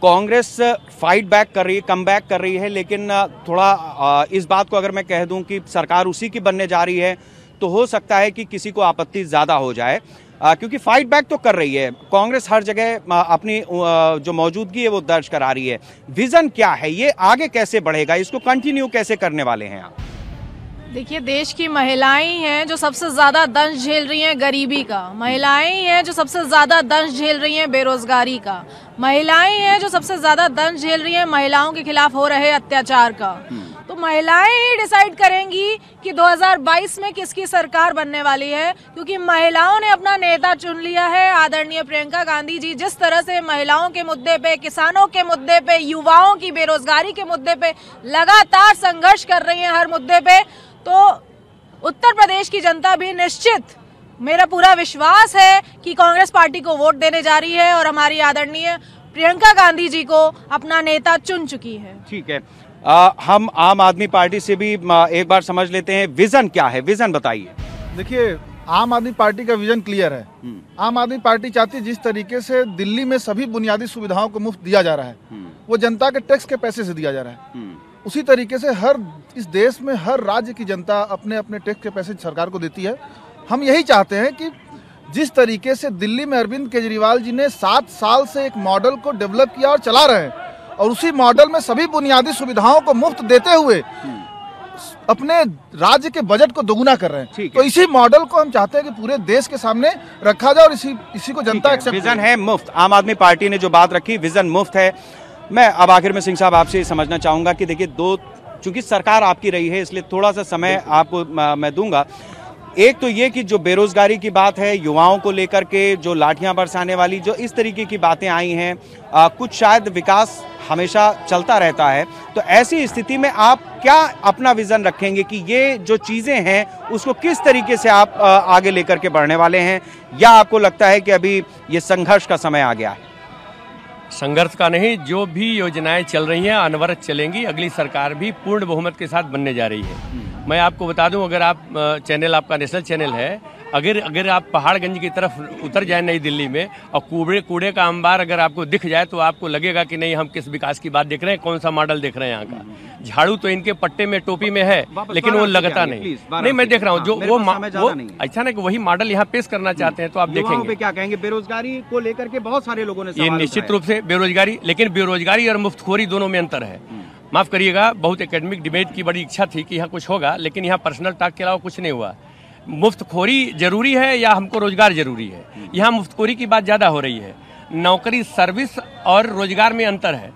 कांग्रेस फाइट बैक कर रही है, कम बैक कर रही है, लेकिन थोड़ा इस बात को अगर मैं कह दूं कि सरकार उसी की बनने जा रही है तो हो सकता है कि किसी को आपत्ति ज्यादा हो जाए, क्योंकि फाइट बैक तो कर रही है कांग्रेस, हर जगह अपनी जो मौजूदगी है वो दर्ज करा रही है। विजन क्या है, ये आगे कैसे बढ़ेगा, इसको कंटिन्यू कैसे करने वाले हैं आप? देखिए, देश की महिलाएं ही हैं जो सबसे ज्यादा दंश झेल रही हैं गरीबी का, महिलाएं ही हैं जो सबसे ज्यादा दंश झेल रही हैं बेरोजगारी का, महिलाएं हैं जो सबसे ज्यादा दंश झेल रही हैं महिलाओं के खिलाफ हो रहे अत्याचार का। तो महिलाएं ही डिसाइड करेंगी कि 2022 में किसकी सरकार बनने वाली है, क्योंकि महिलाओं ने अपना नेता चुन लिया है। आदरणीय प्रियंका गांधी जी जिस तरह से महिलाओं के मुद्दे पे, किसानों के मुद्दे पे, युवाओं की बेरोजगारी के मुद्दे पे लगातार संघर्ष कर रही है हर मुद्दे पे, तो उत्तर प्रदेश की जनता भी निश्चित, मेरा पूरा विश्वास है कि कांग्रेस पार्टी को वोट देने जा रही है और हमारी आदरणीय प्रियंका गांधी जी को अपना नेता चुन चुकी है। ठीक है। हम आम आदमी पार्टी से भी एक बार समझ लेते हैं, विजन क्या है, विजन बताइए। देखिए, आम आदमी पार्टी का विजन क्लियर है। आम आदमी पार्टी चाहती है जिस तरीके से दिल्ली में सभी बुनियादी सुविधाओं को मुफ्त दिया जा रहा है, वो जनता के टैक्स के पैसे से दिया जा रहा है, उसी तरीके से इस देश में हर राज्य की जनता अपने अपने टैक्स के पैसे सरकार को देती है। हम यही चाहते हैं कि जिस तरीके से दिल्ली में अरविंद केजरीवाल जी ने 7 साल से एक मॉडल को डेवलप किया और चला रहे हैं, और उसी मॉडल में सभी बुनियादी सुविधाओं को मुफ्त देते हुए अपने राज्य के बजट को दोगुना कर रहे हैं, तो इसी मॉडल को हम चाहते हैं कि पूरे देश के सामने रखा जाए और इसी को जनता एक्सेप्ट। विजन है मुफ्त, आम आदमी पार्टी ने जो बात रखी, विजन मुफ्त है। मैं अब आखिर में सिंह साहब आपसे समझना चाहूंगा कि देखिए, चूंकि सरकार आपकी रही है इसलिए थोड़ा सा समय आपको मैं दूंगा। एक तो ये कि जो बेरोजगारी की बात है, युवाओं को लेकर के जो लाठियां बरसाने वाली जो इस तरीके की बातें आई हैं, कुछ शायद विकास हमेशा चलता रहता है, तो ऐसी स्थिति में आप क्या अपना विजन रखेंगे कि ये जो चीजें हैं उसको किस तरीके से आप आगे लेकर के बढ़ने वाले हैं, या आपको लगता है कि अभी ये संघर्ष का समय आ गया है? संघर्ष का नहीं, जो भी योजनाएं चल रही हैं अनवरत चलेंगी। अगली सरकार भी पूर्ण बहुमत के साथ बनने जा रही है। मैं आपको बता दूं, अगर आप चैनल, आपका नेशनल चैनल है, अगर आप पहाड़गंज की तरफ उतर जाए नई दिल्ली में और कूड़े का अंबार अगर आपको दिख जाए तो आपको लगेगा कि नहीं, हम किस विकास की बात देख रहे हैं, कौन सा मॉडल देख रहे हैं यहाँ का। झाड़ू तो इनके पट्टे में, टोपी में है, लेकिन वो लगता नहीं। मैं देख रहा हूँ जो वो अच्छा ना कि वही मॉडल यहाँ पेश करना चाहते हैं, तो आप देखेंगे। क्या कहेंगे बेरोजगारी को लेकर के बहुत सारे लोगों ने ये निश्चित रूप से बेरोजगारी, लेकिन बेरोजगारी और मुफ्तखोरी दोनों में अंतर है। माफ करिएगा, बहुत एकेडमिक डिबेट की बड़ी इच्छा थी कि यहाँ कुछ होगा, लेकिन यहाँ पर्सनल टॉक के अलावा कुछ नहीं हुआ। मुफ्तखोरी जरूरी है या हमको रोजगार जरूरी है? यहाँ मुफ्तखोरी की बात ज्यादा हो रही है। नौकरी, सर्विस और रोजगार में अंतर है।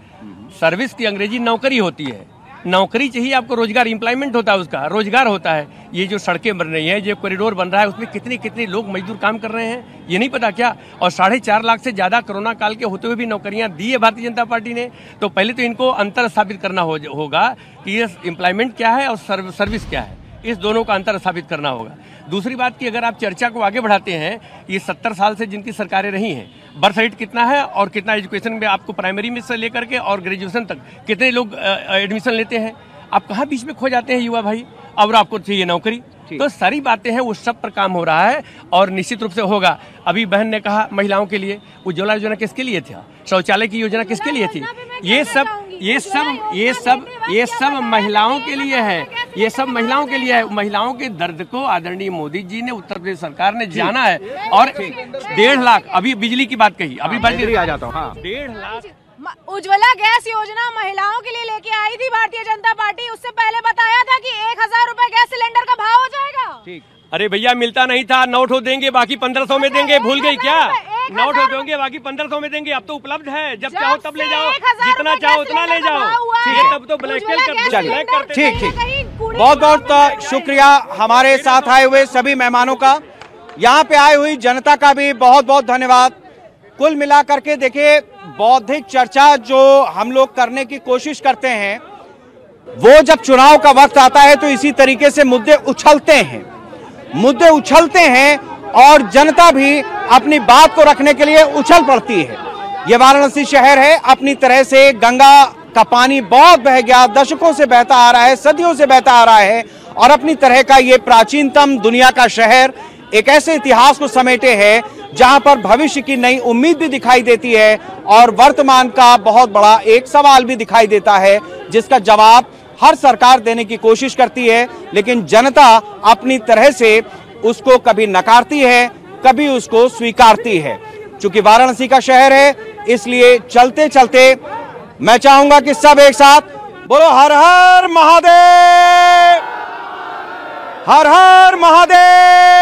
सर्विस की अंग्रेजी नौकरी होती है, नौकरी चाहिए आपको, रोजगार एम्प्लॉयमेंट होता है, उसका रोजगार होता है। ये जो सड़कें बन रही हैं, जो कॉरिडोर बन रहा है, उसमें कितने लोग मजदूर काम कर रहे हैं, ये नहीं पता क्या? और 4.5 लाख से ज्यादा कोरोना काल के होते हुए भी नौकरियां दी है भारतीय जनता पार्टी ने। तो पहले तो इनको अंतर स्थापित करना होगा कि ये एम्प्लॉयमेंट क्या है और सर्विस क्या है, इस दोनों का अंतर स्थापित करना होगा। दूसरी बात कि अगर आप चर्चा को आगे बढ़ाते हैं, ये 70 साल से जिनकी सरकारें रही हैं, बर्थ रेट कितना है और कितना एजुकेशन में आपको प्राइमरी में से लेकर के और ग्रेजुएशन तक कितने लोग एडमिशन लेते हैं, आप कहाँ बीच में खो जाते हैं युवा भाई, और आपको चाहिए नौकरी। तो सारी बातें हैं, उस सब पर काम हो रहा है और निश्चित रूप से होगा। अभी बहन ने कहा महिलाओं के लिए उज्ज्वला योजना किसके लिए था, शौचालय की योजना किसके लिए थी, ये सब महिलाओं के लिए है, ये सब महिलाओं के लिए है। महिलाओं के दर्द को आदरणीय मोदी जी ने, उत्तर प्रदेश सरकार ने जाना है। और 1.5 लाख, अभी बिजली की बात कही, अभी बिजली आ जाता हूँ, 1.5 लाख उज्ज्वला गैस योजना महिलाओं के लिए लेके आई थी भारतीय जनता पार्टी। उससे पहले बताया था कि 1000 रुपए गैस सिलेंडर का भाव हो जाएगा। ठीक। अरे भैया मिलता नहीं था, 9 ठो देंगे बाकी 1500 में देंगे, भूल गई क्या? 9 ठो देंगे बाकी 1500 में देंगे। अब तो उपलब्ध है, जब चाहो तब ले जाओ, जितना चाहो उतना ले जाओ। तब तो ब्लैक करते। ठीक ठीक, बहुत बहुत शुक्रिया हमारे साथ आए हुए सभी मेहमानों का, यहाँ पे आई हुई जनता का भी बहुत बहुत धन्यवाद। कुल मिलाकर के देखिए, बौद्धिक चर्चा जो हम लोग करने की कोशिश करते हैं, वो जब चुनाव का वक्त आता है तो इसी तरीके से मुद्दे उछलते हैं और जनता भी अपनी बात को रखने के लिए उछल पड़ती है। ये वाराणसी शहर है, अपनी तरह से गंगा का पानी बहुत बह गया, दशकों से बहता आ रहा है, सदियों से बहता आ रहा है, और अपनी तरह का ये प्राचीनतम दुनिया का शहर एक ऐसे इतिहास को समेटे है जहां पर भविष्य की नई उम्मीद भी दिखाई देती है और वर्तमान का बहुत बड़ा एक सवाल भी दिखाई देता है, जिसका जवाब हर सरकार देने की कोशिश करती है, लेकिन जनता अपनी तरह से उसको कभी नकारती है, कभी उसको स्वीकारती है। चूंकि वाराणसी का शहर है, इसलिए चलते चलते मैं चाहूंगा कि सब एक साथ बोलो हर हर महादेव, हर हर महादेव।